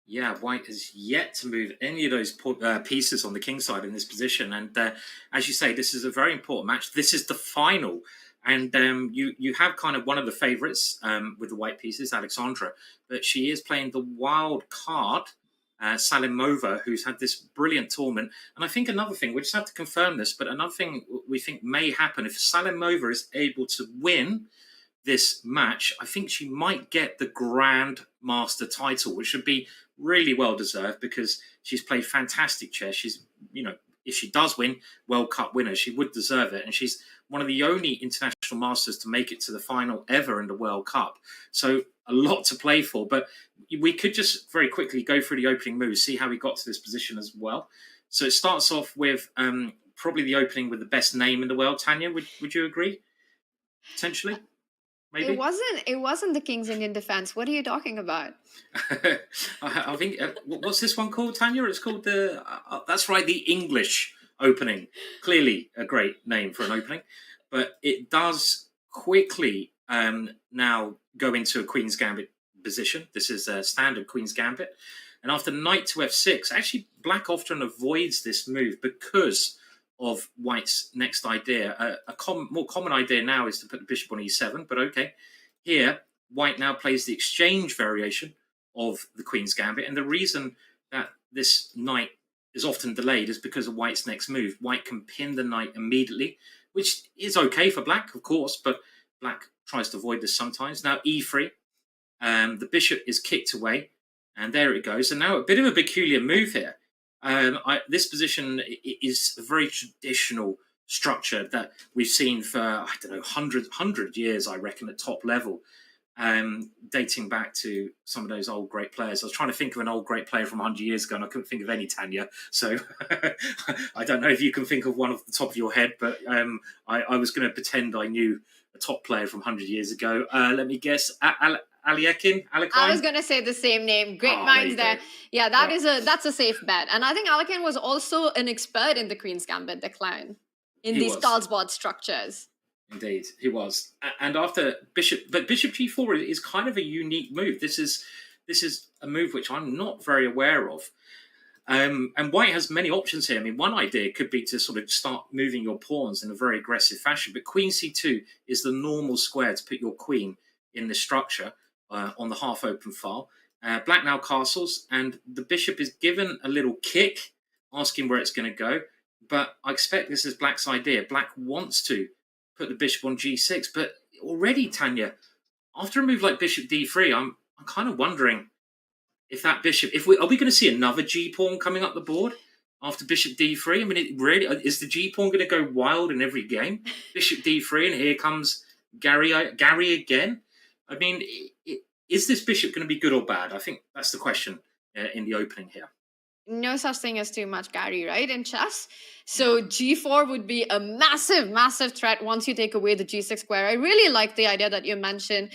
Yeah, White has yet to move any of those pieces on the king side in this position. And as you say, this is a very important match. This is the final. And you have kind of one of the favourites with the white pieces, Alexandra. But she is playing the wild card, Salimova, who's had this brilliant tournament. And I think another thing, we just have to confirm this, but another thing we think may happen, if Salimova is able to win this match, I think she might get the Grand Master title, which should be really well deserved because she's played fantastic chess. She's, you know, if she does win World Cup winner, she would deserve it. And she's one of the only international masters to make it to the final ever in the World Cup. So a lot to play for. But we could just very quickly go through the opening moves, see how we got to this position as well. So it starts off with probably the opening with the best name in the world. Tanya, would you agree? Potentially? Maybe? It wasn't the King's Indian Defense. What are you talking about? I think what's this one called, Tanya? It's called the that's right, the English opening. Clearly a great name for an opening, but it does quickly now go into a Queen's Gambit position. This is a standard Queen's Gambit, and after knight to f6, actually Black often avoids this move because of White's next idea. More common idea now is to put the bishop on e7, but okay. Here, White now plays the exchange variation of the Queen's Gambit, and the reason that this knight is often delayed is because of White's next move. White can pin the knight immediately, which is okay for Black, of course, but Black tries to avoid this sometimes. Now e3, the bishop is kicked away, and there it goes. And now a bit of a peculiar move here. This position is a very traditional structure that we've seen for, I don't know, 100 years, I reckon, at top level, dating back to some of those old great players. I was trying to think of an old great player from 100 years ago, and I couldn't think of any, Tanya. So I don't know if you can think of one off the top of your head, but I was going to pretend I knew a top player from 100 years ago. Let me guess. Alekhine? I was going to say the same name. Great minds there. Yeah, that's a safe bet. And I think Alekhine was also an expert in the Queen's Gambit decline in these Carlsbad structures. Indeed, he was. And after Bishop G4 is kind of a unique move. This is a move which I'm not very aware of. And White has many options here. I mean, one idea could be to sort of start moving your pawns in a very aggressive fashion. But Queen C2 is the normal square to put your queen in the structure on the half-open file. Black now castles, and the bishop is given a little kick, asking where it's going to go. But I expect this is Black's idea. Black wants to put the bishop on G6, but already, Tanya, after a move like Bishop D3, I'm kind of wondering if that bishop, are we going to see another G pawn coming up the board after Bishop D3? I mean, it really is the G pawn going to go wild in every game? Bishop D3, and here comes Gary again. I mean, is this bishop going to be good or bad? I think that's the question in the opening here. No such thing as too much Gary, right, in chess? So G4 would be a massive, massive threat once you take away the G6 square. I really like the idea that you mentioned.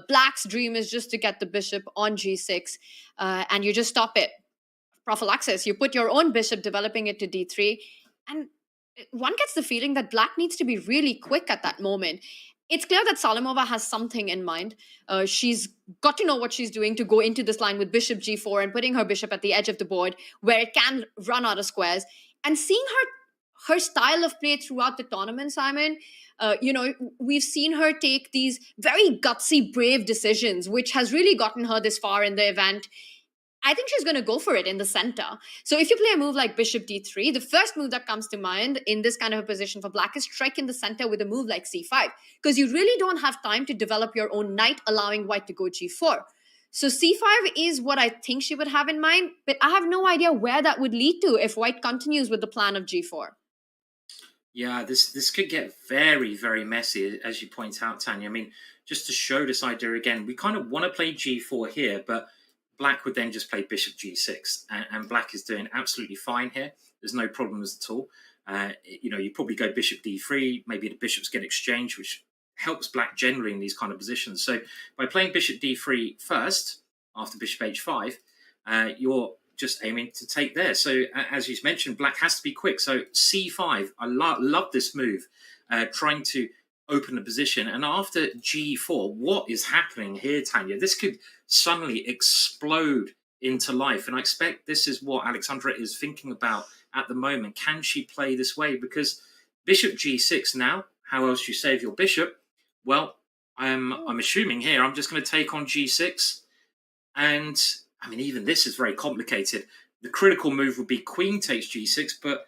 Black's dream is just to get the bishop on G6, and you just stop it. Prophylaxis. You put your own bishop, developing it to D3, and one gets the feeling that Black needs to be really quick at that moment. It's clear that Salimova has something in mind. She's got to know what she's doing to go into this line with Bishop G4 and putting her bishop at the edge of the board where it can run out of squares. And seeing her style of play throughout the tournament, Simon, we've seen her take these very gutsy, brave decisions, which has really gotten her this far in the event. I think she's going to go for it in the center. So if you play a move like Bishop D3, the first move that comes to mind in this kind of a position for Black is strike in the center with a move like C5, because you really don't have time to develop your own knight, allowing White to go G4. So C5 is what I think she would have in mind, but I have no idea where that would lead to if White continues with the plan of G4. Yeah, this could get very, very messy, as you point out, Tanya. I mean, just to show this idea again, we kind of want to play G4 here, but Black would then just play Bishop G6, and Black is doing absolutely fine here. There's no problems at all. You probably go Bishop D3, maybe the bishops get exchanged, which helps Black generally in these kind of positions. So by playing Bishop D3 first, after Bishop H5, you're just aiming to take there. So as you mentioned, Black has to be quick. So C5, I love this move, trying to open the position. And after G4, what is happening here, Tanya? This could suddenly explode into life. And I expect this is what Alexandra is thinking about at the moment. Can she play this way? Because Bishop G6 now, how else do you save your bishop? Well, I'm assuming here, I'm just going to take on G6. And I mean, even this is very complicated. The critical move would be Queen takes G6, but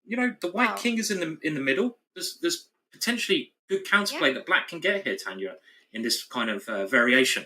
the White King is in the middle. There's potentially good counterplay that Black can get here, Tanya, in this kind of variation.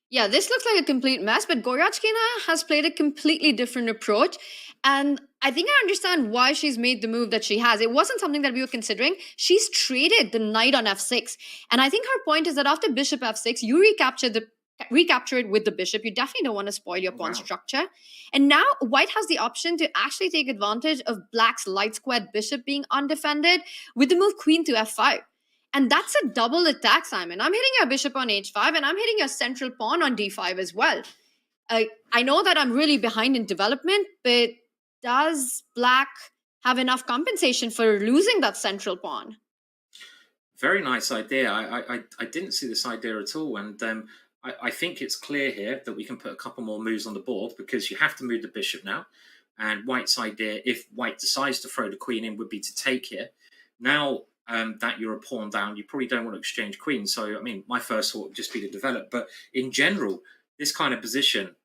Yeah, this looks like a complete mess, but Goryachkina has played a completely different approach. And I think I understand why she's made the move that she has. It wasn't something that we were considering. She's traded the knight on F6. And I think her point is that after Bishop F6, you recapture it with the bishop. You definitely don't want to spoil your pawn structure. And now White has the option to actually take advantage of Black's light squared bishop being undefended with the move Queen to F5. And that's a double attack, Simon. I'm hitting your bishop on H5 and I'm hitting your central pawn on D5 as well. I know that I'm really behind in development, but does Black have enough compensation for losing that central pawn? Very nice idea. I didn't see this idea at all. And I think it's clear here that we can put a couple more moves on the board, because you have to move the bishop now. And White's idea, if White decides to throw the queen in, would be to take here. Now that you're a pawn down, you probably don't want to exchange queens. So, I mean, my first thought would just be to develop. But in general, this kind of position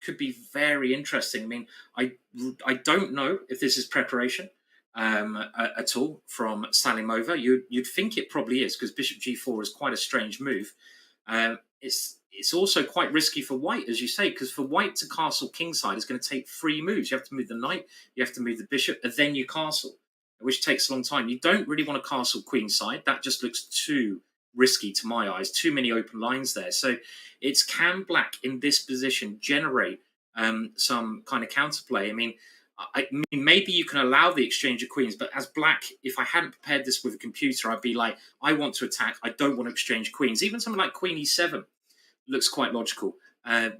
could be very interesting. I mean, I don't know if this is preparation at all from Salimova. You'd think it probably is, because Bishop G4 is quite a strange move. It's also quite risky for White, as you say, because for White to castle kingside is going to take 3 moves. You have to move the knight, you have to move the bishop, and then you castle, which takes a long time. You don't really want to castle queenside. That just looks too risky to my eyes. Too many open lines there. So it's, can Black in this position generate some kind of counterplay? I mean, maybe you can allow the exchange of queens, but as Black, if I hadn't prepared this with a computer, I'd be like, I want to attack. I don't want to exchange queens. Even something like Queen E7 looks quite logical,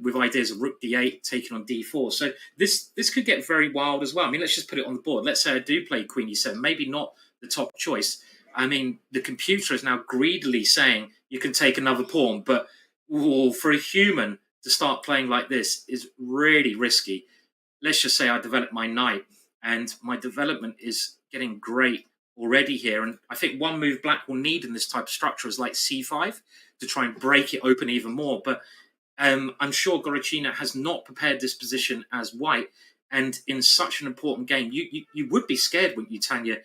with ideas of Rook D8 taking on D4. So this could get very wild as well. I mean, let's just put it on the board. Let's say I do play Queen E7, maybe not the top choice, I mean, the computer is now greedily saying you can take another pawn, but for a human to start playing like this is really risky. Let's just say I develop my knight, and my development is getting great already here. And I think one move black will need in this type of structure is like c5 to try and break it open even more. But I'm sure Gorachina has not prepared this position as white. And in such an important game, you would be scared, wouldn't you, Tanya,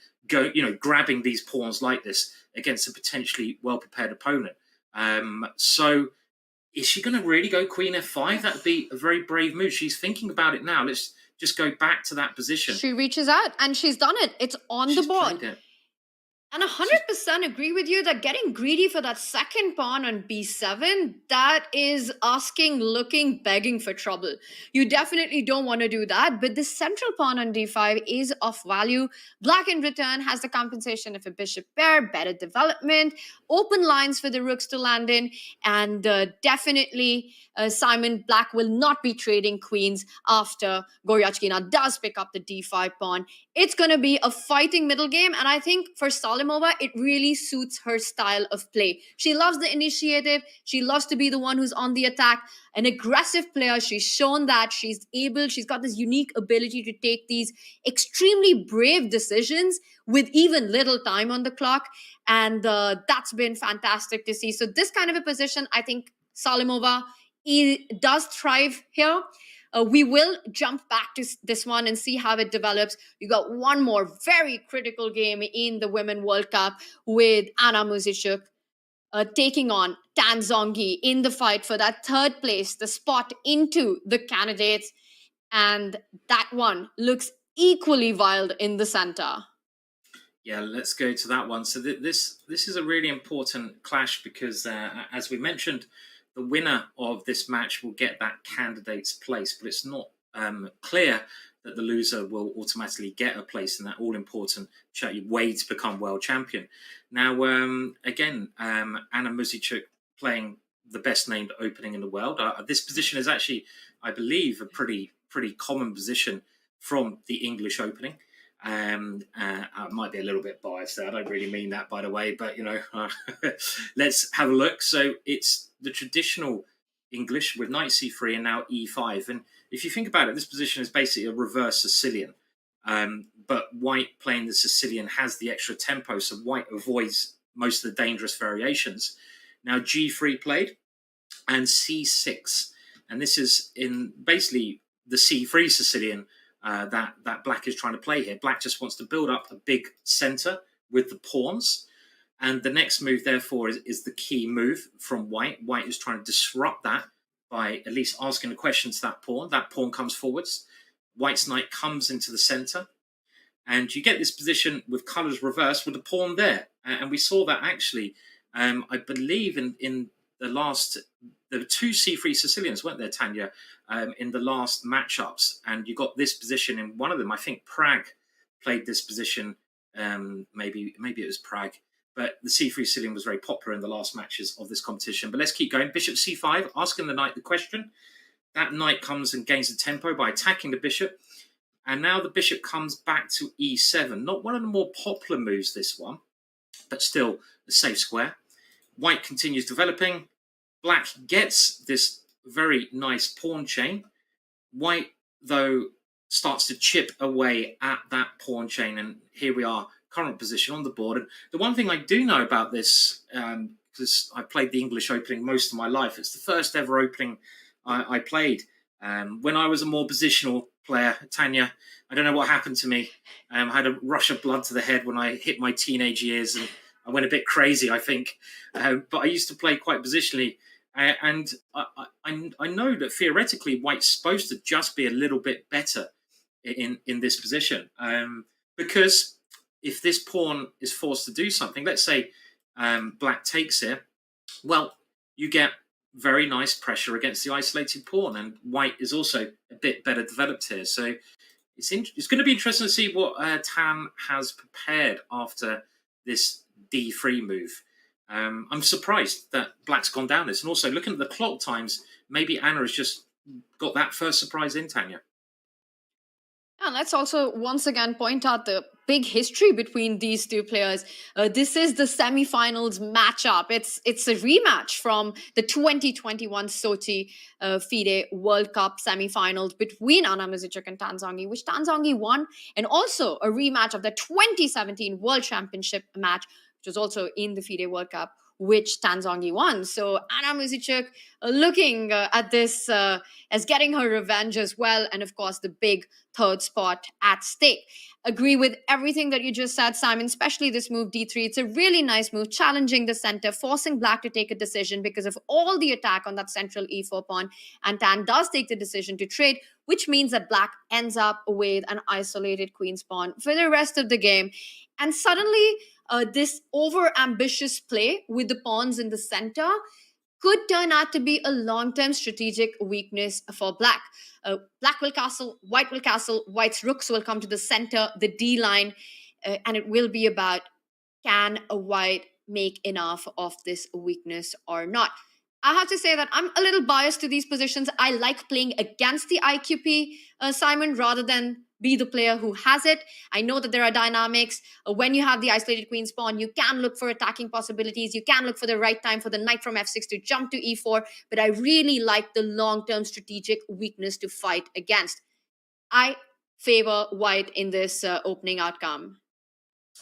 grabbing these pawns like this against a potentially well-prepared opponent. So is she going to really go queen f5? That would be a very brave move. She's thinking about it now. Let's just go back to that position. She reaches out and she's done it. It's on the board. And 100% agree with you that getting greedy for that second pawn on b7, that is asking, looking, begging for trouble. You definitely don't want to do that, but the central pawn on d5 is of value. Black in return has the compensation of a bishop pair, better development, open lines for the rooks to land in, and definitely Simon Black will not be trading queens after Goryachkina does pick up the d5 pawn. It's going to be a fighting middle game, and I think for Salimova, it really suits her style of play. She loves the initiative. She loves to be the one who's on the attack. An aggressive player. She's shown that she's got this unique ability to take these extremely brave decisions with even little time on the clock, and that's been fantastic to see. So this kind of a position, I think Salimova does thrive here. We will jump back to this one and see how it develops. You got one more very critical game in the Women World Cup with Anna Muzichuk taking on Tan Zhongyi in the fight for that third place, the spot into the candidates. And that one looks equally wild in the center. Yeah, let's go to that one. So this is a really important clash because, as we mentioned, the winner of this match will get that candidate's place, but it's not clear that the loser will automatically get a place in that all-important way to become world champion. Now, again, Anna Muzichuk playing the best named opening in the world. This position is actually, I believe, a pretty common position from the English opening. I might be a little bit biased there. I don't really mean that, by the way, but let's have a look. So it's the traditional English with knight c3 and now e5. And if you think about it, this position is basically a reverse Sicilian. But white playing the Sicilian has the extra tempo, so white avoids most of the dangerous variations. Now g3 played and c6. And this is in basically the c3 Sicilian that black is trying to play here. Black just wants to build up a big center with the pawns. And the next move, therefore, is the key move from white. White is trying to disrupt that by at least asking a question to that pawn. That pawn comes forwards. White's knight comes into the center. And you get this position with colors reversed with the pawn there. And we saw that actually, I believe in the last... There were two C3 Sicilians, weren't there, Tanya, in the last matchups? And you got this position in one of them. I think Prague played this position. Maybe it was Prague. But the C3 Sicilian was very popular in the last matches of this competition. But let's keep going. Bishop C5, asking the knight the question. That knight comes and gains the tempo by attacking the bishop. And now the bishop comes back to E7. Not one of the more popular moves, this one, but still a safe square. White continues developing. Black gets this very nice pawn chain. White, though, starts to chip away at that pawn chain. And here we are, current position on the board. And the one thing I do know about this, because I played the English opening most of my life, it's the first ever opening I played. When I was a more positional player, Tanya, I don't know what happened to me. I had a rush of blood to the head when I hit my teenage years, and I went a bit crazy, I think. But I used to play quite positionally. And I know that theoretically White's supposed to just be a little bit better in this position. Because if this pawn is forced to do something, let's say Black takes it, well, you get very nice pressure against the isolated pawn, and White is also a bit better developed here. So it's going to be interesting to see what Tan has prepared after this d3 move. I'm surprised that Black's gone down this. And also, looking at the clock times, maybe Anna has just got that first surprise in, Tanya. And let's also once again point out the big history between these two players. This is the semi-finals matchup. It's a rematch from the 2021 Sochi FIDE World Cup semi-finals between Ana Misichuk and Tanzangi, which Tanzangi won, and also a rematch of the 2017 World Championship match, which was also in the FIDE World Cup, which Tanzangi won. So Ana Misichuk looking at this as getting her revenge as well, and of course the big third spot at stake. Agree with everything that you just said, Simon, especially this move D3. It's a really nice move, challenging the center, forcing Black to take a decision because of all the attack on that central E4 pawn, and Tan does take the decision to trade, which means that Black ends up with an isolated queen's pawn for the rest of the game. And suddenly this over-ambitious play with the pawns in the center could turn out to be a long-term strategic weakness for Black. Black will castle, White's rooks will come to the center, the D line, and it will be about, can a White make enough of this weakness or not? I have to say that I'm a little biased to these positions. I like playing against the IQP, Simon, rather than be the player who has it. I know that there are dynamics. When you have the isolated queen's pawn, you can look for attacking possibilities. You can look for the right time for the knight from f6 to jump to e4. But I really like the long-term strategic weakness to fight against. I favor White in this opening outcome.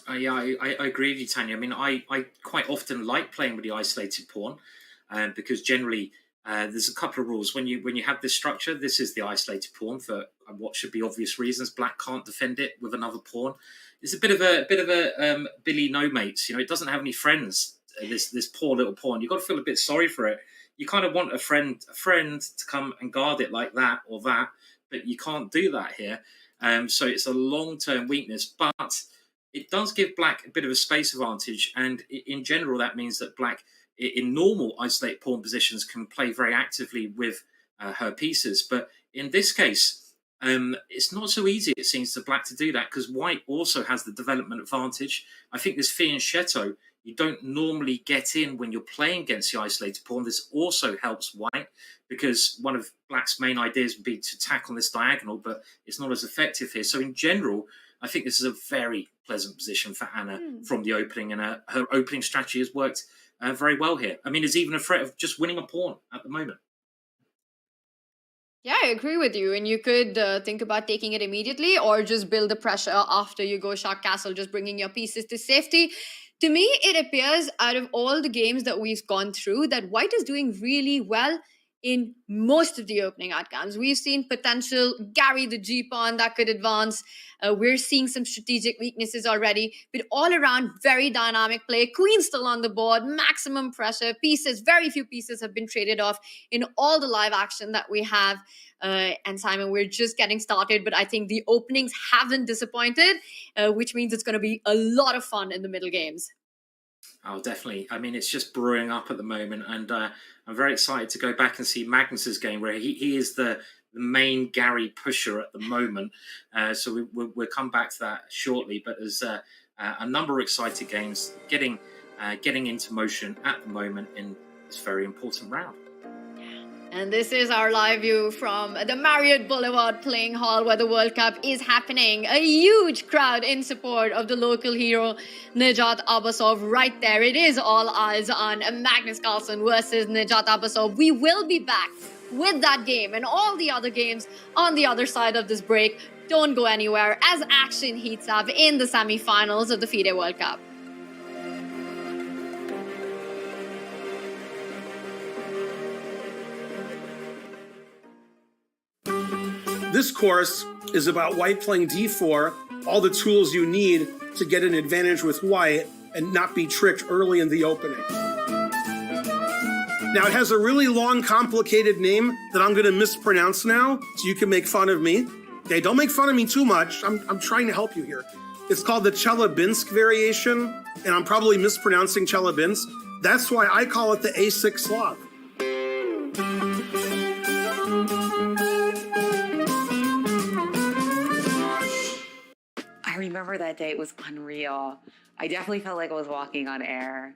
Yeah, I agree with you, Tanya. I mean, I quite often like playing with the isolated pawn, because generally there's a couple of rules. When you have this structure, this is the isolated pawn for what should be obvious reasons. Black can't defend it with another pawn. It's a bit of a Billy No Mates. You know, it doesn't have any friends. This poor little pawn. You've got to feel a bit sorry for it. You kind of want a friend to come and guard it like that or that, but you can't do that here. So it's a long-term weakness, but it does give Black a bit of a space advantage, and in general that means that Black, in normal isolated pawn positions, can play very actively with her pieces. But in this case, it's not so easy, it seems, to Black to do that, because White also has the development advantage. I think this fianchetto, you don't normally get in when you're playing against the isolated pawn. This also helps White, because one of Black's main ideas would be to attack on this diagonal, but it's not as effective here. So in general, I think this is a very pleasant position for Anna from the opening, and her opening strategy has worked very well here. I mean, there's even a threat of just winning a pawn at the moment. Yeah, I agree with you. And you could think about taking it immediately, or just build the pressure after you go Shark Castle, just bringing your pieces to safety. To me, it appears out of all the games that we've gone through that White is doing really well in most of the opening outcomes. We've seen potential Gary the G-pawn that could advance. We're seeing some strategic weaknesses already, but all around very dynamic play. Queen still on the board, maximum pressure, pieces, very few pieces have been traded off in all the live action that we have. And Simon, we're just getting started, but I think the openings haven't disappointed, which means it's going to be a lot of fun in the middle games. Oh, definitely. I mean, it's just brewing up at the moment, and I'm very excited to go back and see Magnus's game, where he is the main Gary pusher at the moment. So we'll come back to that shortly. But there's a number of exciting games getting into motion at the moment in this very important round. And this is our live view from the Marriott Boulevard playing hall, where the World Cup is happening. A huge crowd in support of the local hero, NIJAT ABASOV. Right there, it is all eyes on Magnus Carlsen versus NIJAT ABASOV. We will be back with that game and all the other games on the other side of this break. Don't go anywhere as action heats up in the semi-finals of the FIDE World Cup. This course is about White playing d4, all the tools you need to get an advantage with White and not be tricked early in the opening. Now, it has a really long, complicated name that I'm going to mispronounce now, so you can make fun of me. Okay, don't make fun of me too much. I'm trying to help you here. It's called the Chelyabinsk variation, and I'm probably mispronouncing Chelyabinsk. That's why I call it the A6 Slav. I remember that day. It was unreal. I definitely felt like I was walking on air.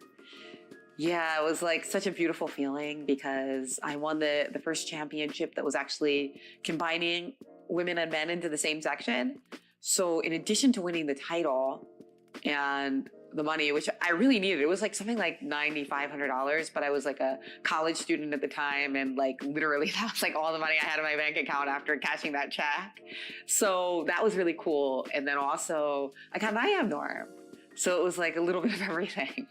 Yeah, it was like such a beautiful feeling, because I won the first championship that was actually combining women and men into the same section, So in addition to winning the title and the money, which I really needed, it was like something like $9,500, but I was like a college student at the time, and like literally that was like all the money I had in my bank account after cashing that check. So that was really cool. And then also I got an IM norm. So it was like a little bit of everything.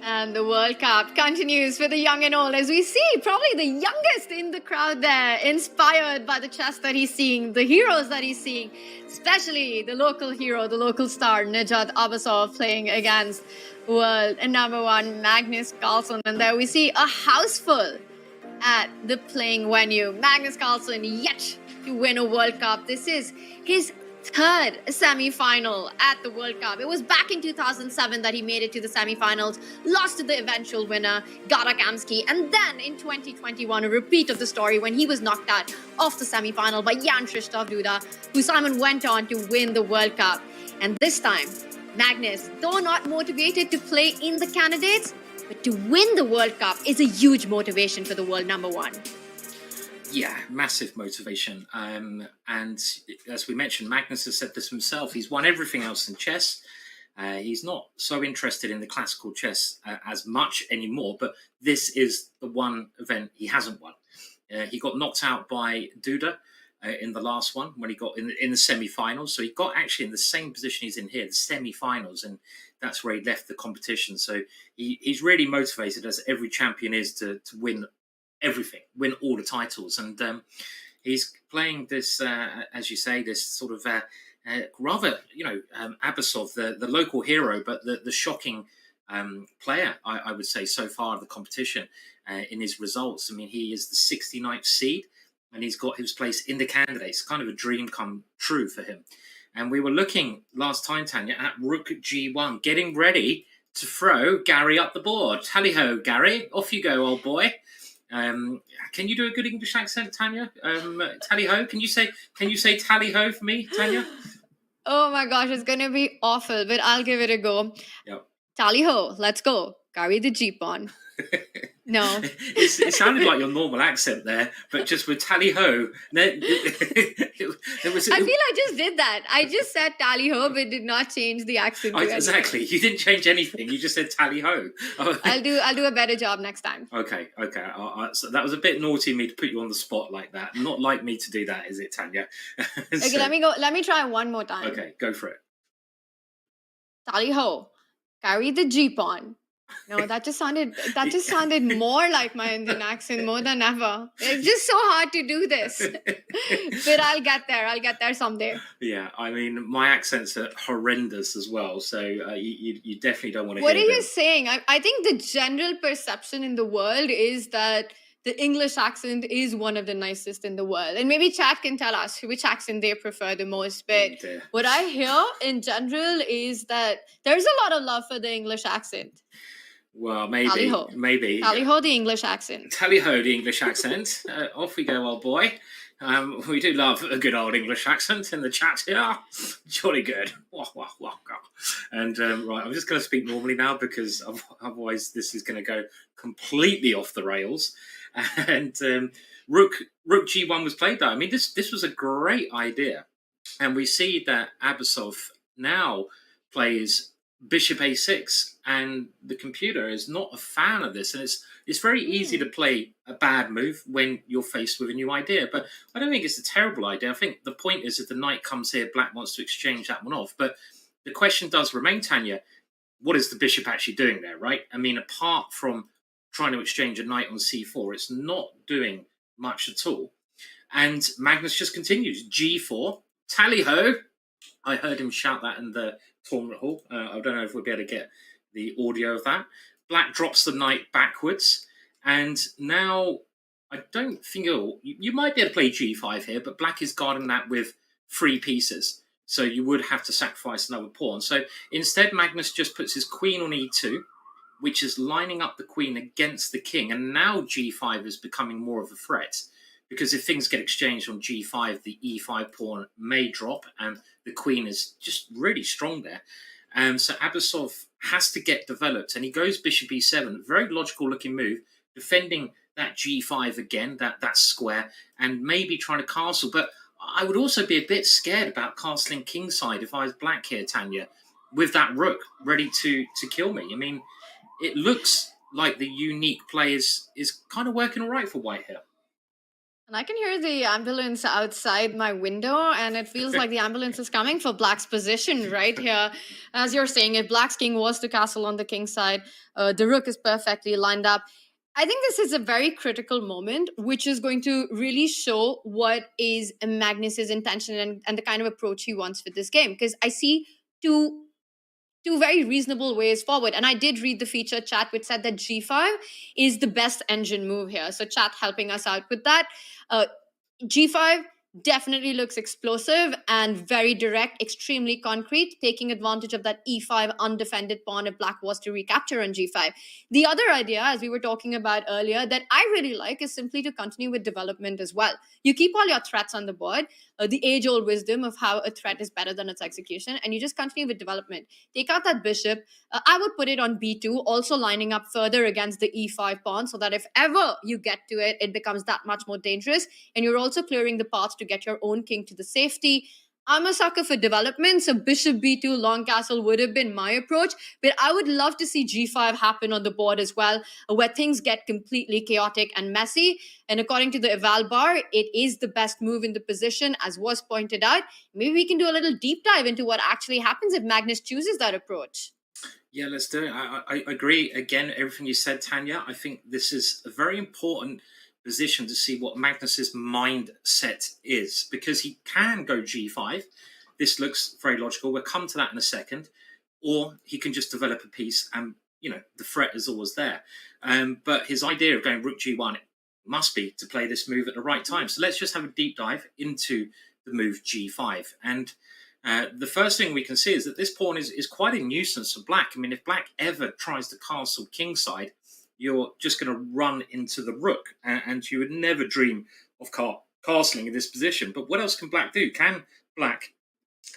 And the World Cup continues for the young and old, as we see probably the youngest in the crowd there, inspired by the chess that he's seeing, the heroes that he's seeing, especially the local hero, the local star, NIJAT ABASOV, playing against world #1 Magnus Carlsen. And there we see a house full at the playing venue. Magnus Carlsen yet to win a World Cup. This is his third semi-final at the World Cup. It was back in 2007 that he made it to the semi-finals, lost to the eventual winner, Garakamsky, and then in 2021, a repeat of the story when he was knocked out of the semi-final by Jan Krzysztof Duda, who Simon went on to win the World Cup. And this time, Magnus, though not motivated to play in the candidates, but to win the World Cup is a huge motivation for the world #1. Yeah, massive motivation. And as we mentioned, Magnus has said this himself. He's won everything else in chess. He's not so interested in the classical chess as much anymore, but this is the one event he hasn't won. He got knocked out by Duda in the last one when he got in the semi-finals. So he got actually in the same position he's in here, the semi-finals, and that's where he left the competition. So he's really motivated, as every champion is, to win everything, win all the titles. And he's playing this, as you say, this sort of rather, ABASOV, the local hero, but the shocking player, I would say, so far of the competition in his results. I mean, he is the 69th seed and he's got his place in the candidates. Kind of a dream come true for him. And we were looking last time, Tanya, at Rook G1, getting ready to throw Gary up the board. Tally-ho, Gary. Off you go, old boy. Can you do a good English accent, Tanya? Tally-ho. Can you say tally-ho for me, Tanya? Oh my gosh, it's gonna be awful, but I'll give it a go. Yep. Tally-ho, let's go. Carry the Jeep on. No. It sounded like your normal accent there, but just with tally-ho. I feel I just did that. I just said tally-ho, but did not change the accent. Exactly. You didn't change anything. You just said tally-ho. I'll do a better job next time. Okay. So that was a bit naughty of me to put you on the spot like that. Not like me to do that, is it, Tanya? Okay, let me go. Let me try one more time. Okay, go for it. Tally-ho, carry the Jeep on. No, that just sounded more like my Indian accent more than ever. It's just so hard to do this. But I'll get there someday. Yeah, I mean, my accents are horrendous as well, so you definitely don't want to What hear are them. you saying? I think the general perception in the world is that the English accent is one of the nicest in the world. And maybe chat can tell us which accent they prefer the most. But what I hear in general is that there's a lot of love for the English accent. Well, maybe. Tally-ho, the English accent. Tally-ho, the English accent. Off we go, old boy. We do love a good old English accent in the chat here. Jolly good. Wah, wah, wah, wah. And right, I'm just going to speak normally now because otherwise this is going to go completely off the rails. And Rook G1 was played though. I mean, this was a great idea. And we see that ABASOV now plays Bishop A6, and the computer is not a fan of this. And it's very easy to play a bad move when you're faced with a new idea. But I don't think it's a terrible idea. I think the point is if the knight comes here, black wants to exchange that one off. But the question does remain, Tanya, what is the bishop actually doing there, right? I mean, apart from trying to exchange a knight on c4, it's not doing much at all. And Magnus just continues. G4, tally-ho. I heard him shout that in the tournament hall. I don't know if we'll be able to get the audio of that. Black drops the knight backwards. And now, I don't think you might be able to play g5 here, but black is guarding that with 3 pieces. So you would have to sacrifice another pawn. So instead, Magnus just puts his queen on e2, which is lining up the queen against the king. And now g5 is becoming more of a threat. Because if things get exchanged on g5, the e5 pawn may drop, and the queen is just really strong there. So ABASOV has to get developed, and he goes bishop e7, very logical looking move, defending that g5 again, that square, and maybe trying to castle. But I would also be a bit scared about castling kingside if I was black here, Tanya, with that rook ready to kill me. I mean, it looks like the unique play is kind of working all right for white here. And I can hear the ambulance outside my window, and it feels like the ambulance is coming for black's position right here. As you're saying, if black's king was to castle on the king side, the rook is perfectly lined up. I think this is a very critical moment, which is going to really show what is Magnus's intention and the kind of approach he wants for this game. Because I see two very reasonable ways forward. And I did read the feature chat, which said that g5 is the best engine move here. So chat helping us out with that. G5 definitely looks explosive and very direct, extremely concrete, taking advantage of that e5 undefended pawn if black was to recapture on g5. The other idea, as we were talking about earlier, that I really like is simply to continue with development as well. You keep all your threats on the board, the age-old wisdom of how a threat is better than its execution, and you just continue with development. Take out that bishop. I would put it on b2, also lining up further against the e5 pawn, so that if ever you get to it, it becomes that much more dangerous, and you're also clearing the path to get your own king to the safety. I'm a sucker for development, so bishop b2, long castle would have been my approach, but I would love to see g5 happen on the board as well, where things get completely chaotic and messy. And according to the eval bar, it is the best move in the position, as was pointed out. Maybe we can do a little deep dive into what actually happens if Magnus chooses that approach. Yeah, let's do it. I agree. Again, everything you said, Tanya. I think this is a very important position to see what Magnus's mindset is, because he can go g5. This looks very logical. We'll come to that in a second. Or he can just develop a piece and, the threat is always there. But his idea of going rook g1, must be to play this move at the right time. So let's just have a deep dive into the move g5. And the first thing we can see is that this pawn is quite a nuisance for black. I mean, if black ever tries to castle kingside, you're just going to run into the rook, and you would never dream of castling in this position. But what else can black do? Can black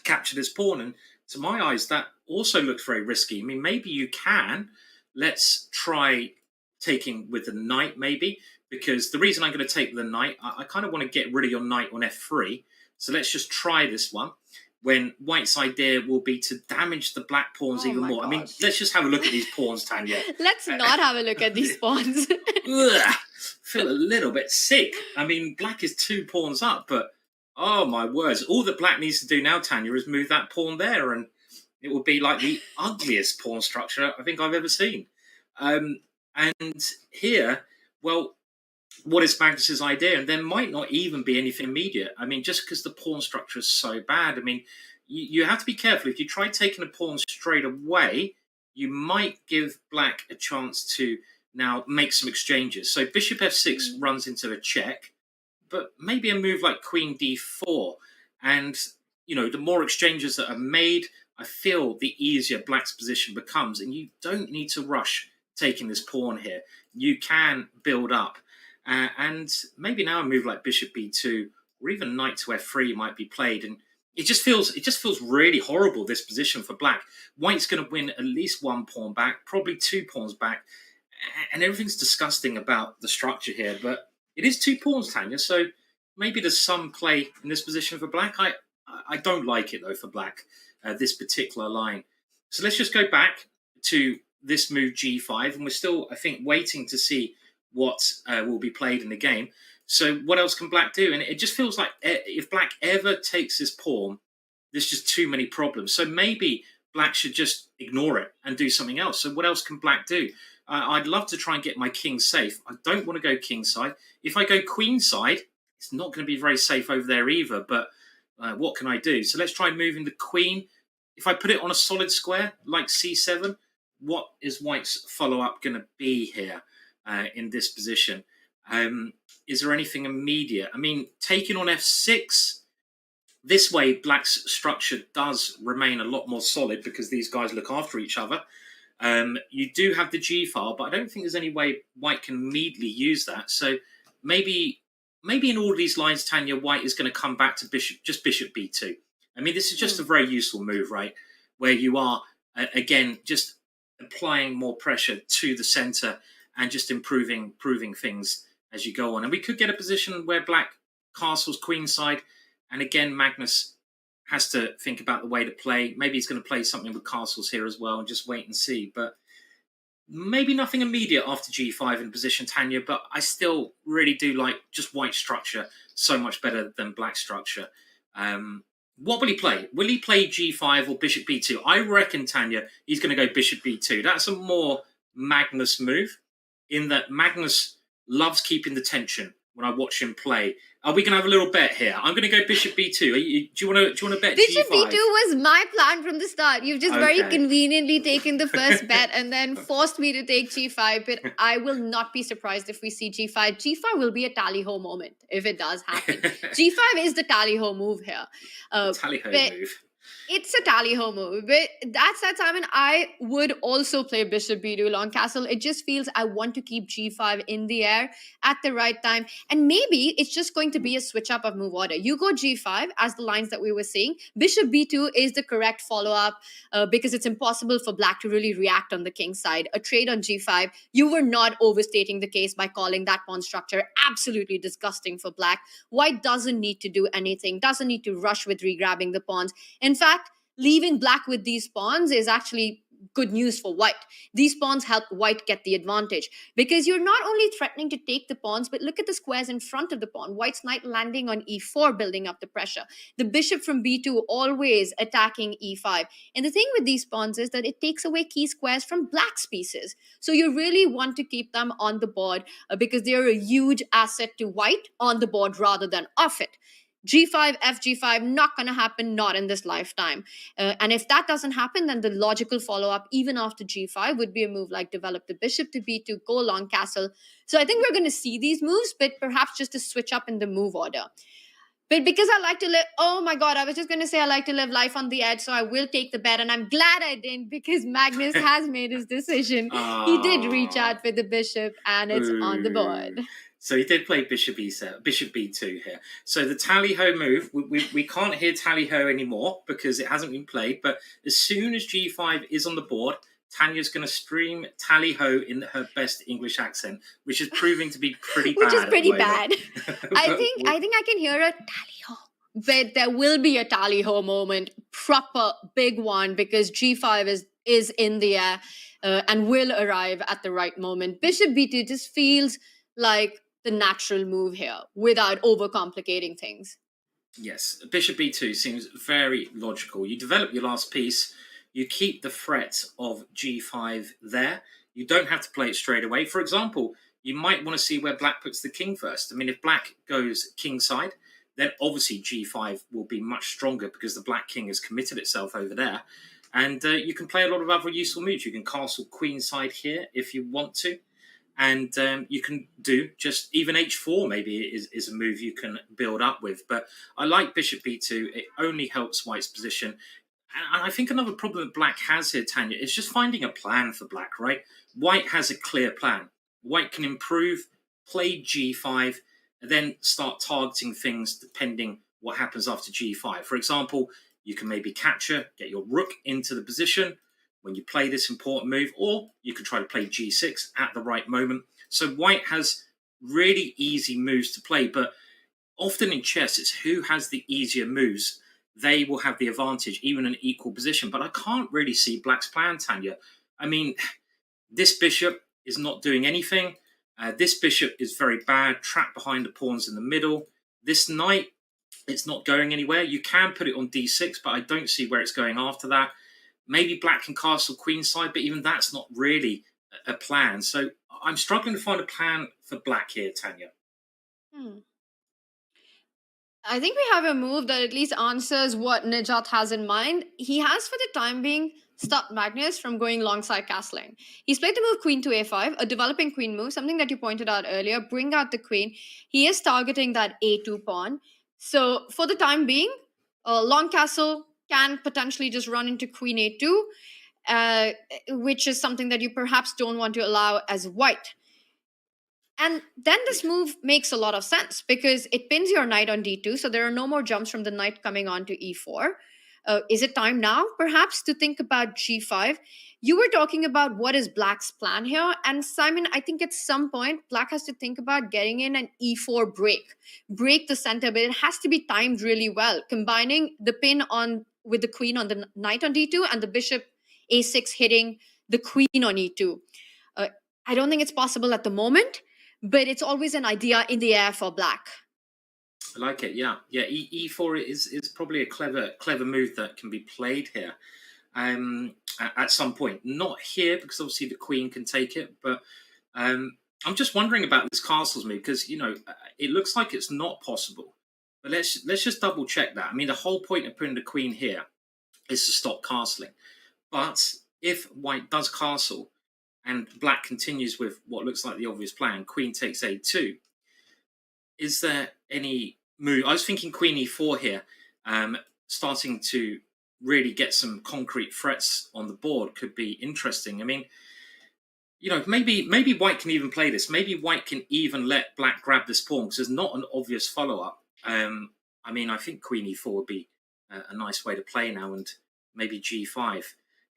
capture this pawn? And to my eyes, that also looks very risky. I mean, maybe you can. Let's try taking with the knight, maybe, because the reason I'm going to take the knight, I kind of want to get rid of your knight on f3. So let's just try this one, when white's idea will be to damage the black pawns even more. God. I mean, let's just have a look at these pawns, Tanya. Let's not have a look at these pawns. Ugh, feel a little bit sick. I mean, black is 2 pawns up, but oh my words, all that black needs to do now, Tanya, is move that pawn there, and it will be like the ugliest pawn structure I think I've ever seen. And here, well, what is Magnus's idea? And there might not even be anything immediate. I mean, just because the pawn structure is so bad, I mean, you have to be careful. If you try taking a pawn straight away, you might give black a chance to now make some exchanges. So bishop f6 runs into a check, but maybe a move like queen d4. And, you know, the more exchanges that are made, I feel the easier black's position becomes. And you don't need to rush taking this pawn here. You can build up. And maybe now a move like bishop b2 or even knight to f3 might be played, and it just feels really horrible, this position for black. White's going to win at least 1 pawn back, probably 2 pawns back, and everything's disgusting about the structure here. But it is 2 pawns, Tanya, so maybe there's some play in this position for black. I don't like it though for black, this particular line. So let's just go back to this move g5, and we're still, I think, waiting to see what will be played in the game. So what else can black do? And it just feels like if black ever takes this pawn, there's just too many problems. So maybe black should just ignore it and do something else. So what else can black do? I'd love to try and get my king safe. I don't want to go kingside. If I go queenside, it's not going to be very safe over there either. But what can I do? So let's try moving the queen. If I put it on a solid square like c7, what is white's follow-up going to be here? In this position, is there anything immediate? I mean, taking on f6, this way black's structure does remain a lot more solid because these guys look after each other. You do have the g file, but I don't think there's any way white can immediately use that. So maybe in all these lines, Tanya, white is going to come back to bishop b2. I mean, this is just a very useful move, right? Where you are, again, just applying more pressure to the center and just improving things as you go on. And we could get a position where black castles queenside. And again, Magnus has to think about the way to play. Maybe he's going to play something with castles here as well and just wait and see. But maybe nothing immediate after g5 in position, Tanya. But I still really do like just white structure so much better than black structure. What will he play? Will he play g5 or bishop b2? I reckon, Tanya, he's going to go bishop b2. That's a more Magnus move, in that Magnus loves keeping the tension when I watch him play. Are we going to have a little bet here? I'm going to go bishop b2. Do you want to bet Bishop g5? b2 was my plan from the start. You've just very conveniently taken the first bet and then forced me to take g5. But I will not be surprised if we see g5. g5 will be a tally-ho moment if it does happen. g5 is the tally-ho move here. Tally-ho move. It's a tally-ho move. But that said, Simon, I would also play bishop b2 long castle. It just feels I want to keep g5 in the air at the right time. And maybe it's just going to be a switch up of move order. You go g5 as the lines that we were seeing. Bishop b2 is the correct follow-up because it's impossible for black to really react on the king side. A trade on g5, you were not overstating the case by calling that pawn structure absolutely disgusting for black. White doesn't need to do anything, doesn't need to rush with regrabbing the pawns. In fact, leaving black with these pawns is actually good news for white. These pawns help white get the advantage because you're not only threatening to take the pawns, but look at the squares in front of the pawn. White's knight landing on e4, building up the pressure. The bishop from b2 always attacking e5. And the thing with these pawns is that it takes away key squares from black's pieces. So you really want to keep them on the board because they're a huge asset to white on the board rather than off it. G5, FG5, not going to happen, not in this lifetime. And if that doesn't happen, then the logical follow-up, even after G5, would be a move like develop the bishop to B2, go long castle. So I think we're going to see these moves, but perhaps just to switch up in the move order. But because I like to live, oh my God, I was just going to say I like to live life on the edge, so I will take the bet. And I'm glad I didn't, because Magnus has made his decision. He did reach out for the bishop, and it's on the board. So he did play bishop e7, bishop b2 here. So the tally-ho move, we can't hear tally-ho anymore because it hasn't been played. But as soon as g5 is on the board, Tanya's going to scream tally-ho in her best English accent, which is proving to be pretty bad. Which is pretty bad. I think I can hear a tally-ho. But there will be a tally-ho moment, proper big one, because g5 is in the air and will arrive at the right moment. Bishop b2 just feels like the natural move here without overcomplicating things. Yes, bishop b2 seems very logical. You develop your last piece, you keep the threat of g5 there. You don't have to play it straight away. For example, you might want to see where black puts the king first. I mean, if black goes kingside, then obviously g5 will be much stronger because the black king has committed itself over there. And you can play a lot of other useful moves. You can castle queenside here if you want to. And you can do just even h4 maybe is a move you can build up with. But I like bishop b2. It only helps white's position. And I think another problem that black has here, Tanya, is just finding a plan for black, right? White has a clear plan. White can improve, play g5, and then start targeting things depending what happens after g5. For example, you can maybe capture, get your rook into the position when you play this important move, or you can try to play g6 at the right moment. So white has really easy moves to play, but often in chess, it's who has the easier moves. They will have the advantage, even in an equal position. But I can't really see black's plan, Tanya. I mean, this bishop is not doing anything. This bishop is very bad, trapped behind the pawns in the middle. This knight, it's not going anywhere. You can put it on d6, but I don't see where it's going after that. Maybe black can castle queenside, but even that's not really a plan. So I'm struggling to find a plan for black here, Tanya. I think we have a move that at least answers what NIJAT has in mind. He has, for the time being, stopped Magnus from going longside castling. He's played the move queen to a5, a developing queen move, something that you pointed out earlier. Bring out the queen. He is targeting that a2 pawn. So for the time being, long castle can potentially just run into queen a2, which is something that you perhaps don't want to allow as white. And then this move makes a lot of sense because it pins your knight on d2, so there are no more jumps from the knight coming on to e4. Is it time now, perhaps, to think about g5? You were talking about what is black's plan here, and Simon, I think at some point, black has to think about getting in an e4 break the center, but it has to be timed really well, combining the pin on with the queen on the knight on d2 and the bishop a6 hitting the queen on e2. I don't think it's possible at the moment, but it's always an idea in the air for black. I like it, yeah. E4 is probably a clever move that can be played here at some point. Not here, because obviously the queen can take it, but I'm just wondering about this castles move, because, you know, it looks like it's not possible. But let's just double check that. I mean, the whole point of putting the queen here is to stop castling. But if white does castle, and black continues with what looks like the obvious plan, queen takes a2, is there any move? I was thinking queen e4 here, starting to really get some concrete threats on the board could be interesting. I mean, you know, maybe white can even play this. Maybe white can even let black grab this pawn because there's not an obvious follow-up. I mean, I think queen e4 would be a nice way to play now, and maybe g5.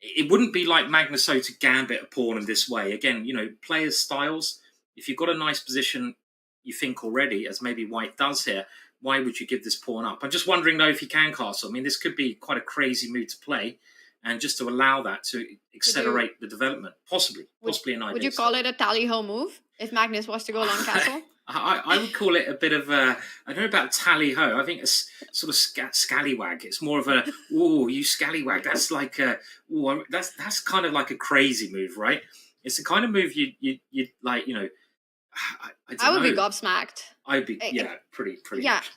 It wouldn't be like Magnus So to gambit a pawn in this way. Again, you know, players' styles. If you've got a nice position, you think already, as maybe white does here, why would you give this pawn up? I'm just wondering, though, if he can castle. I mean, this could be quite a crazy move to play, and just to allow that to accelerate the development. Possibly an idea. Would you call it a tally-ho move if Magnus was to go long castle? I would call it a bit of a, I don't know about tally-ho. I think it's sort of scallywag. It's more of a, oh, you scallywag. That's like a, ooh, that's kind of like a crazy move, right? It's the kind of move you'd like, you know, I would be gobsmacked. I'd be, yeah, pretty yeah. much.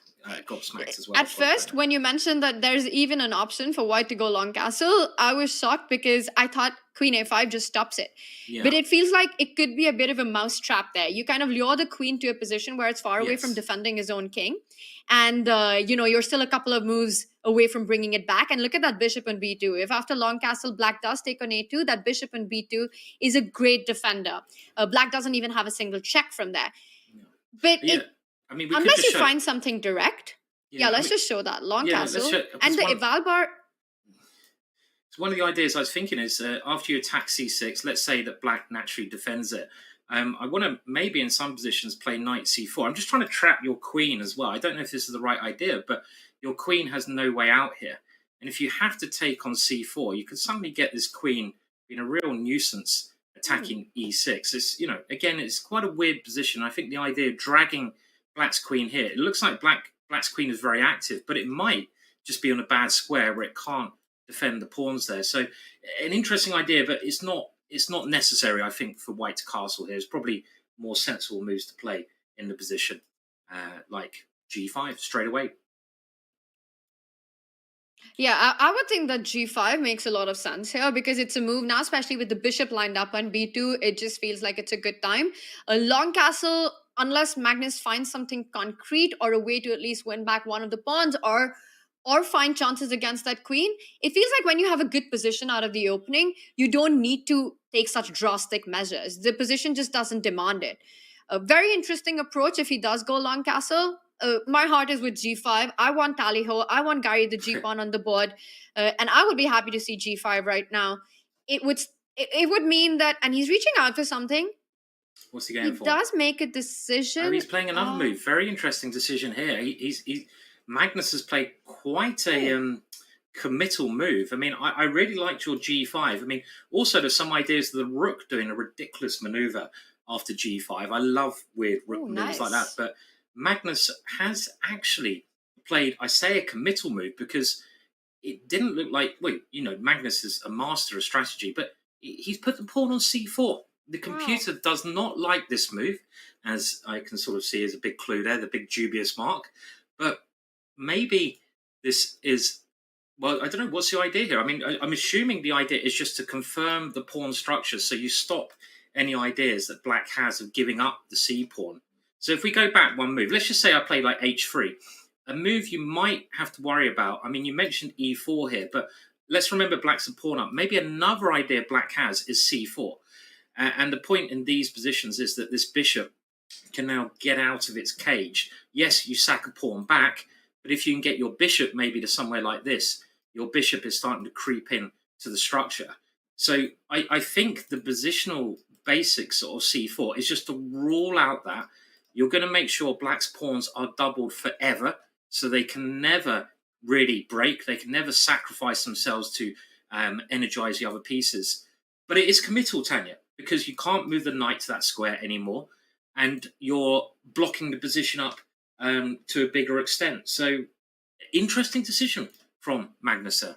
gobsmacked as well. At first, when you mentioned that there's even an option for white to go long castle, I was shocked because I thought queen a5 just stops it. Yeah. But it feels like it could be a bit of a mouse trap there. You kind of lure the queen to a position where it's far away from defending his own king. And, you're still a couple of moves away from bringing it back. And look at that bishop on b2. If after long castle, black does take on a2, that bishop on b2 is a great defender. Black doesn't even have a single check from there. But unless you find something direct, let's just show that long castle. And the eval bar. So one of the ideas I was thinking is after you attack c6, let's say that black naturally defends it. I want to maybe in some positions play knight c4. I'm just trying to trap your queen as well. I don't know if this is the right idea, but your queen has no way out here. And if you have to take on c4, you could suddenly get this queen being a real nuisance attacking e6. It's, again, it's quite a weird position. I think the idea of dragging black's queen here, it looks like black's queen is very active, but it might just be on a bad square where it can't defend the pawns there. So an interesting idea, but it's not necessary, I think, for white to castle here. It's probably more sensible moves to play in the position, like g5 straight away. Yeah, I would think that g5 makes a lot of sense here because it's a move now, especially with the bishop lined up on b2. It just feels like it's a good time. A long castle, unless Magnus finds something concrete or a way to at least win back one of the pawns or find chances against that queen, it feels like when you have a good position out of the opening, you don't need to take such drastic measures. The position just doesn't demand it. A very interesting approach if he does go long castle. My heart is with g5. I want tally-ho. I want Gary the g-pawn on the board. And I would be happy to see g5 right now. It would mean that, and he's reaching out for something. What's he going for? He does make a decision. Oh, he's playing another move. Very interesting decision here. Magnus has played quite a committal move. I mean, I really liked your g5. I mean, also there's some ideas of the rook doing a ridiculous maneuver after g5. I love weird rook moves like that. But Magnus has actually played, I say, a committal move because it didn't look like, Magnus is a master of strategy, but he's put the pawn on c4. The computer does not like this move, as I can sort of see as a big clue there, the big dubious mark. But maybe this is, well, I don't know, what's the idea here? I mean, I'm assuming the idea is just to confirm the pawn structure so you stop any ideas that black has of giving up the c-pawn. So if we go back one move, let's just say I play like h3, a move you might have to worry about. I mean, you mentioned e4 here, but let's remember black's a pawn up. Maybe another idea black has is c4. And the point in these positions is that this bishop can now get out of its cage. Yes, you sack a pawn back, but if you can get your bishop maybe to somewhere like this, your bishop is starting to creep in to the structure. So I think the positional basics of c4 is just to rule out that. You're going to make sure black's pawns are doubled forever, so they can never really break. They can never sacrifice themselves to energize the other pieces. But it is committal, Tanya, because you can't move the knight to that square anymore, and you're blocking the position up to a bigger extent. So, interesting decision from Magnus there.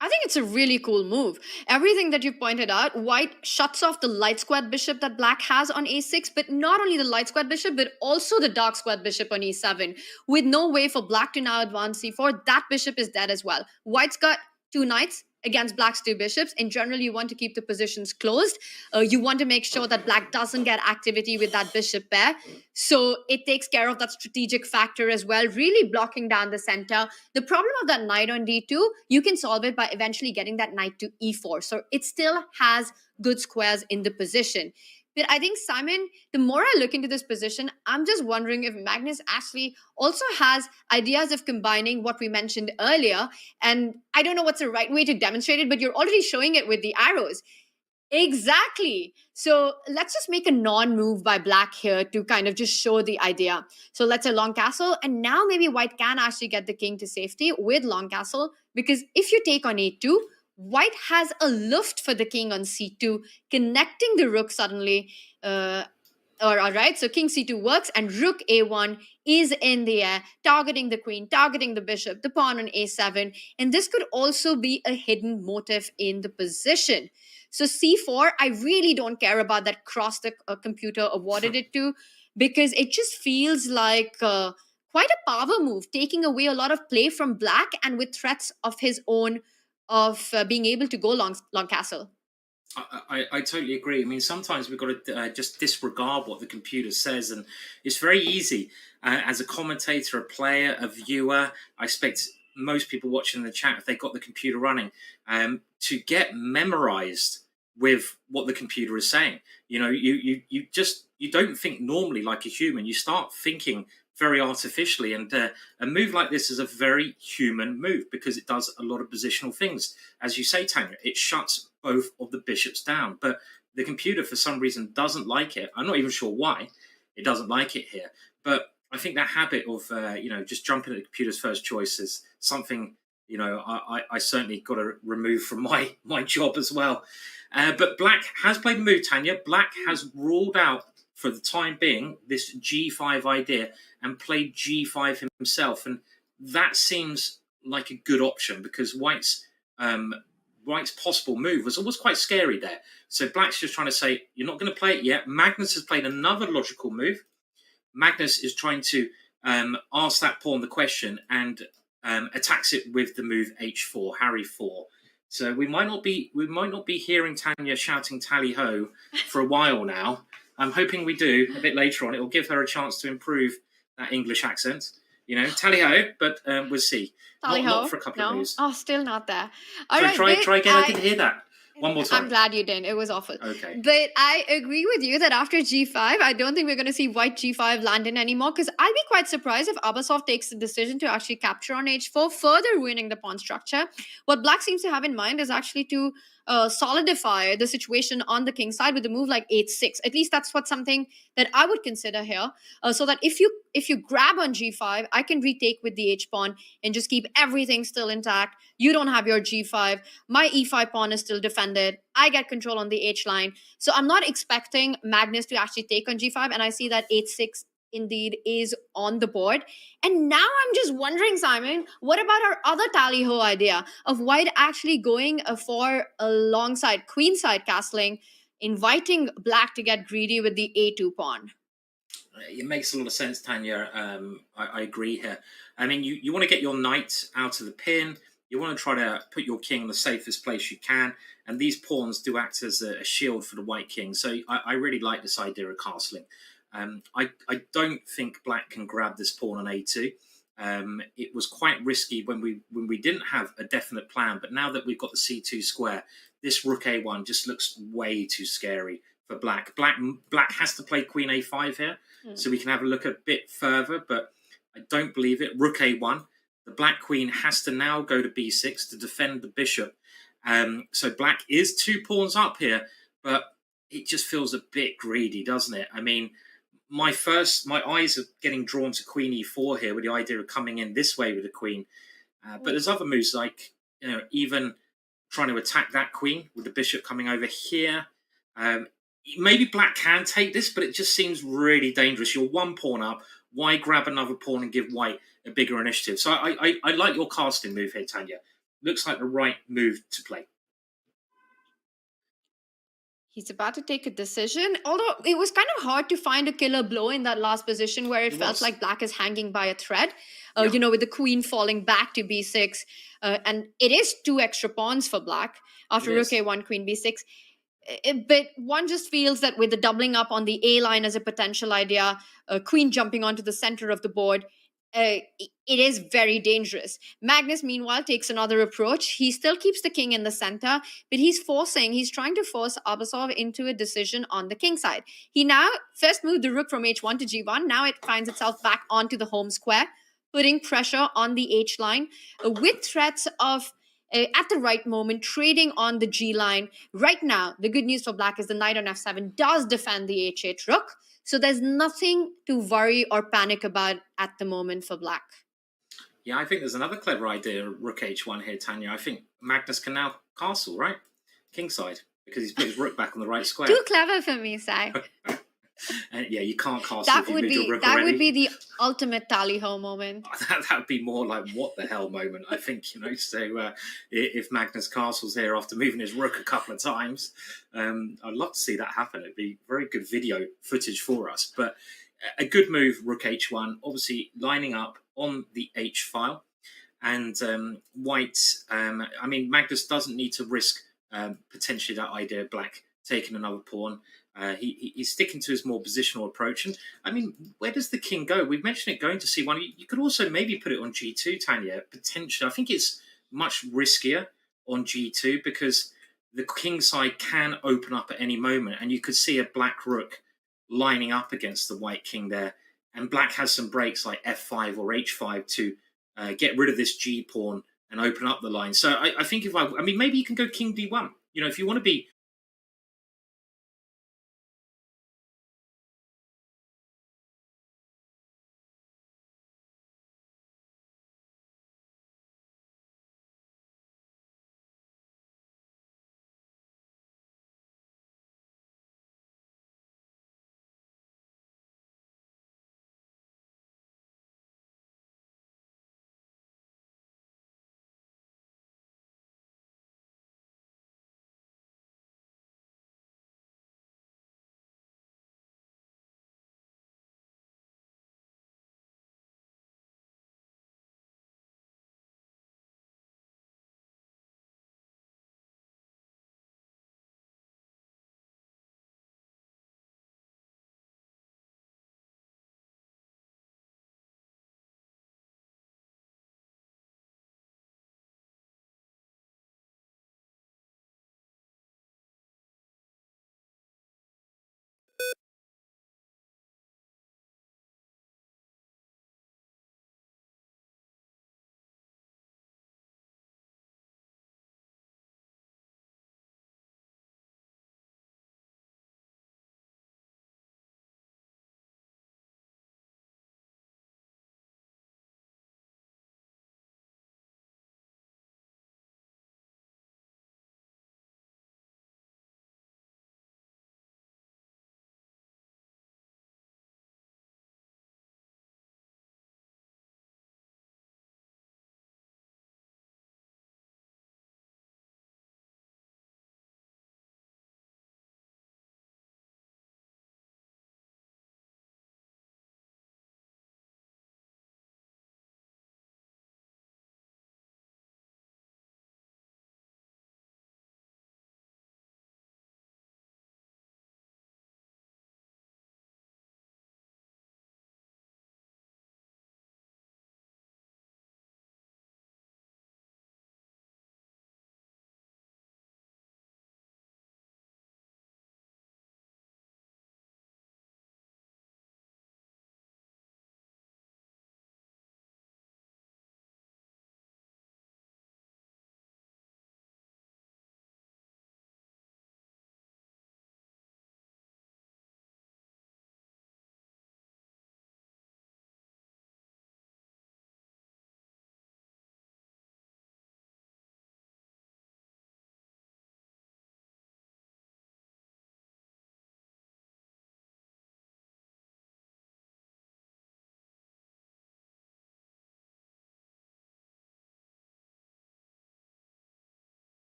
I think it's a really cool move. Everything that you pointed out, white shuts off the light squared bishop that black has on a6, but not only the light squared bishop, but also the dark squared bishop on e7. With no way for black to now advance c4, that bishop is dead as well. White's got two knights against black's two bishops. In general, you want to keep the positions closed. You want to make sure that black doesn't get activity with that bishop pair. So it takes care of that strategic factor as well, really blocking down the center. The problem of that knight on d2, you can solve it by eventually getting that knight to e4. So it still has good squares in the position. But I think, Simon, the more I look into this position, I'm just wondering if Magnus actually also has ideas of combining what we mentioned earlier. And I don't know what's the right way to demonstrate it, but you're already showing it with the arrows. Exactly. So let's just make a non-move by black here to kind of just show the idea. So let's say long castle. And now maybe white can actually get the king to safety with long castle. Because if you take on a2, white has a luft for the king on c2, connecting the rook suddenly. All right, so king c2 works and rook a1 is in the air, targeting the queen, targeting the bishop, the pawn on a7. And this could also be a hidden motive in the position. So c4, I really don't care about that cross the computer awarded it to, because it just feels like quite a power move, taking away a lot of play from black and with threats of his own of being able to go long castle. I totally agree. I mean, sometimes we've got to just disregard what the computer says, and it's very easy as a commentator, a player, a viewer. I expect most people watching the chat, if they got the computer running, to get memorized with what the computer is saying. You know, you don't think normally like a human. You start thinking very artificially, and a move like this is a very human move because it does a lot of positional things. As you say, Tanya, it shuts both of the bishops down, but the computer for some reason doesn't like it. I'm not even sure why it doesn't like it here, but I think that habit of just jumping at the computer's first choice is something I certainly got to remove from my job as well. But black has played a move, Tanya. Black has ruled out for the time being this G5 idea and played G5 himself, and that seems like a good option because White's possible move was always quite scary there. So black's just trying to say, you're not going to play it yet. Magnus has played another logical move. Magnus is trying to ask that pawn the question and attacks it with the move H4, Harry 4. So we might not be hearing Tanya shouting tally ho for a while now. I'm hoping we do a bit later on. It will give her a chance to improve that English accent. You know, tally ho, but we'll see. Not for a couple of moves. Oh, still not there. All right, try again. I didn't hear that. One more time. I'm glad you didn't. It was awful. Okay. But I agree with you that after G5, I don't think we're going to see White G5 land in anymore, because I'll be quite surprised if ABASOV takes the decision to actually capture on H4, further ruining the pawn structure. What Black seems to have in mind is actually to solidify the situation on the king side with a move like H6. At least that's something that I would consider here. So that if you grab on G5, I can retake with the H pawn and just keep everything still intact. You don't have your G5. My E5 pawn is still defended. I get control on the H line. So I'm not expecting Magnus to actually take on G5, and I see that H6 indeed is on the board. And now I'm just wondering, Simon, what about our other tally-ho idea of White actually going for alongside queenside castling, inviting Black to get greedy with the A2 pawn? It makes a lot of sense, Tanya. I agree here. I mean, you want to get your knight out of the pin. You want to try to put your king in the safest place you can. And these pawns do act as a shield for the white king. So I really like this idea of castling. I don't think Black can grab this pawn on A2. It was quite risky when we didn't have a definite plan. But now that we've got the C2 square, this Rook A1 just looks way too scary for Black. Black has to play Queen A5 here, so we can have a look a bit further, but I don't believe it. Rook A1. The Black Queen has to now go to B6 to defend the bishop. So Black is 2 pawns up here, but it just feels a bit greedy, doesn't it? I mean, my eyes are getting drawn to Queen E4 here with the idea of coming in this way with the Queen. But there's other moves like, even trying to attack that Queen with the bishop coming over here. Maybe Black can take this, but it just seems really dangerous. You're 1 pawn up. Why grab another pawn and give White a bigger initiative? So I like your casting move here, Tanya. Looks like the right move to play. He's about to take a decision, although it was kind of hard to find a killer blow in that last position where it felt like Black is hanging by a thread, with the queen falling back to B6. And it is 2 extra pawns for Black after Rook A1, Queen B6. But one just feels that with the doubling up on the A line as a potential idea, Queen jumping onto the center of the board, it is very dangerous. Magnus, meanwhile, takes another approach. He still keeps the king in the center, but he's trying to force ABASOV into a decision on the king side. He now first moved the rook from H1 to G1. Now it finds itself back onto the home square, putting pressure on the H line with threats of, at the right moment, trading on the G line. Right now, the good news for Black is the knight on F7 does defend the H8 rook. So there's nothing to worry or panic about at the moment for Black. Yeah, I think there's another clever idea, Rook H1 here, Tanya. I think Magnus can now castle, right? Kingside, because he's put his rook back on the right square. Too clever for me, Sai. Yeah, you can't castle That if you would moved be your rook already. That would be the ultimate tally-ho moment. That would be more like what the hell moment, I think, So if Magnus castles here after moving his rook a couple of times, I'd love to see that happen. It'd be very good video footage for us. But a good move, rook h1, obviously lining up on the h file. And white, I mean, Magnus doesn't need to risk potentially that idea of black taking another pawn. He's sticking to his more positional approach. And I mean, where does the king go? We've mentioned it going to c1. You could also maybe put it on g2, Tanya, potentially. I think it's much riskier on g2 because the king side can open up at any moment. And you could see a black rook lining up against the white king there. And black has some breaks like f5 or h5 to get rid of this g pawn and open up the line. So I think I mean, maybe you can go king d1. You know, if you want to be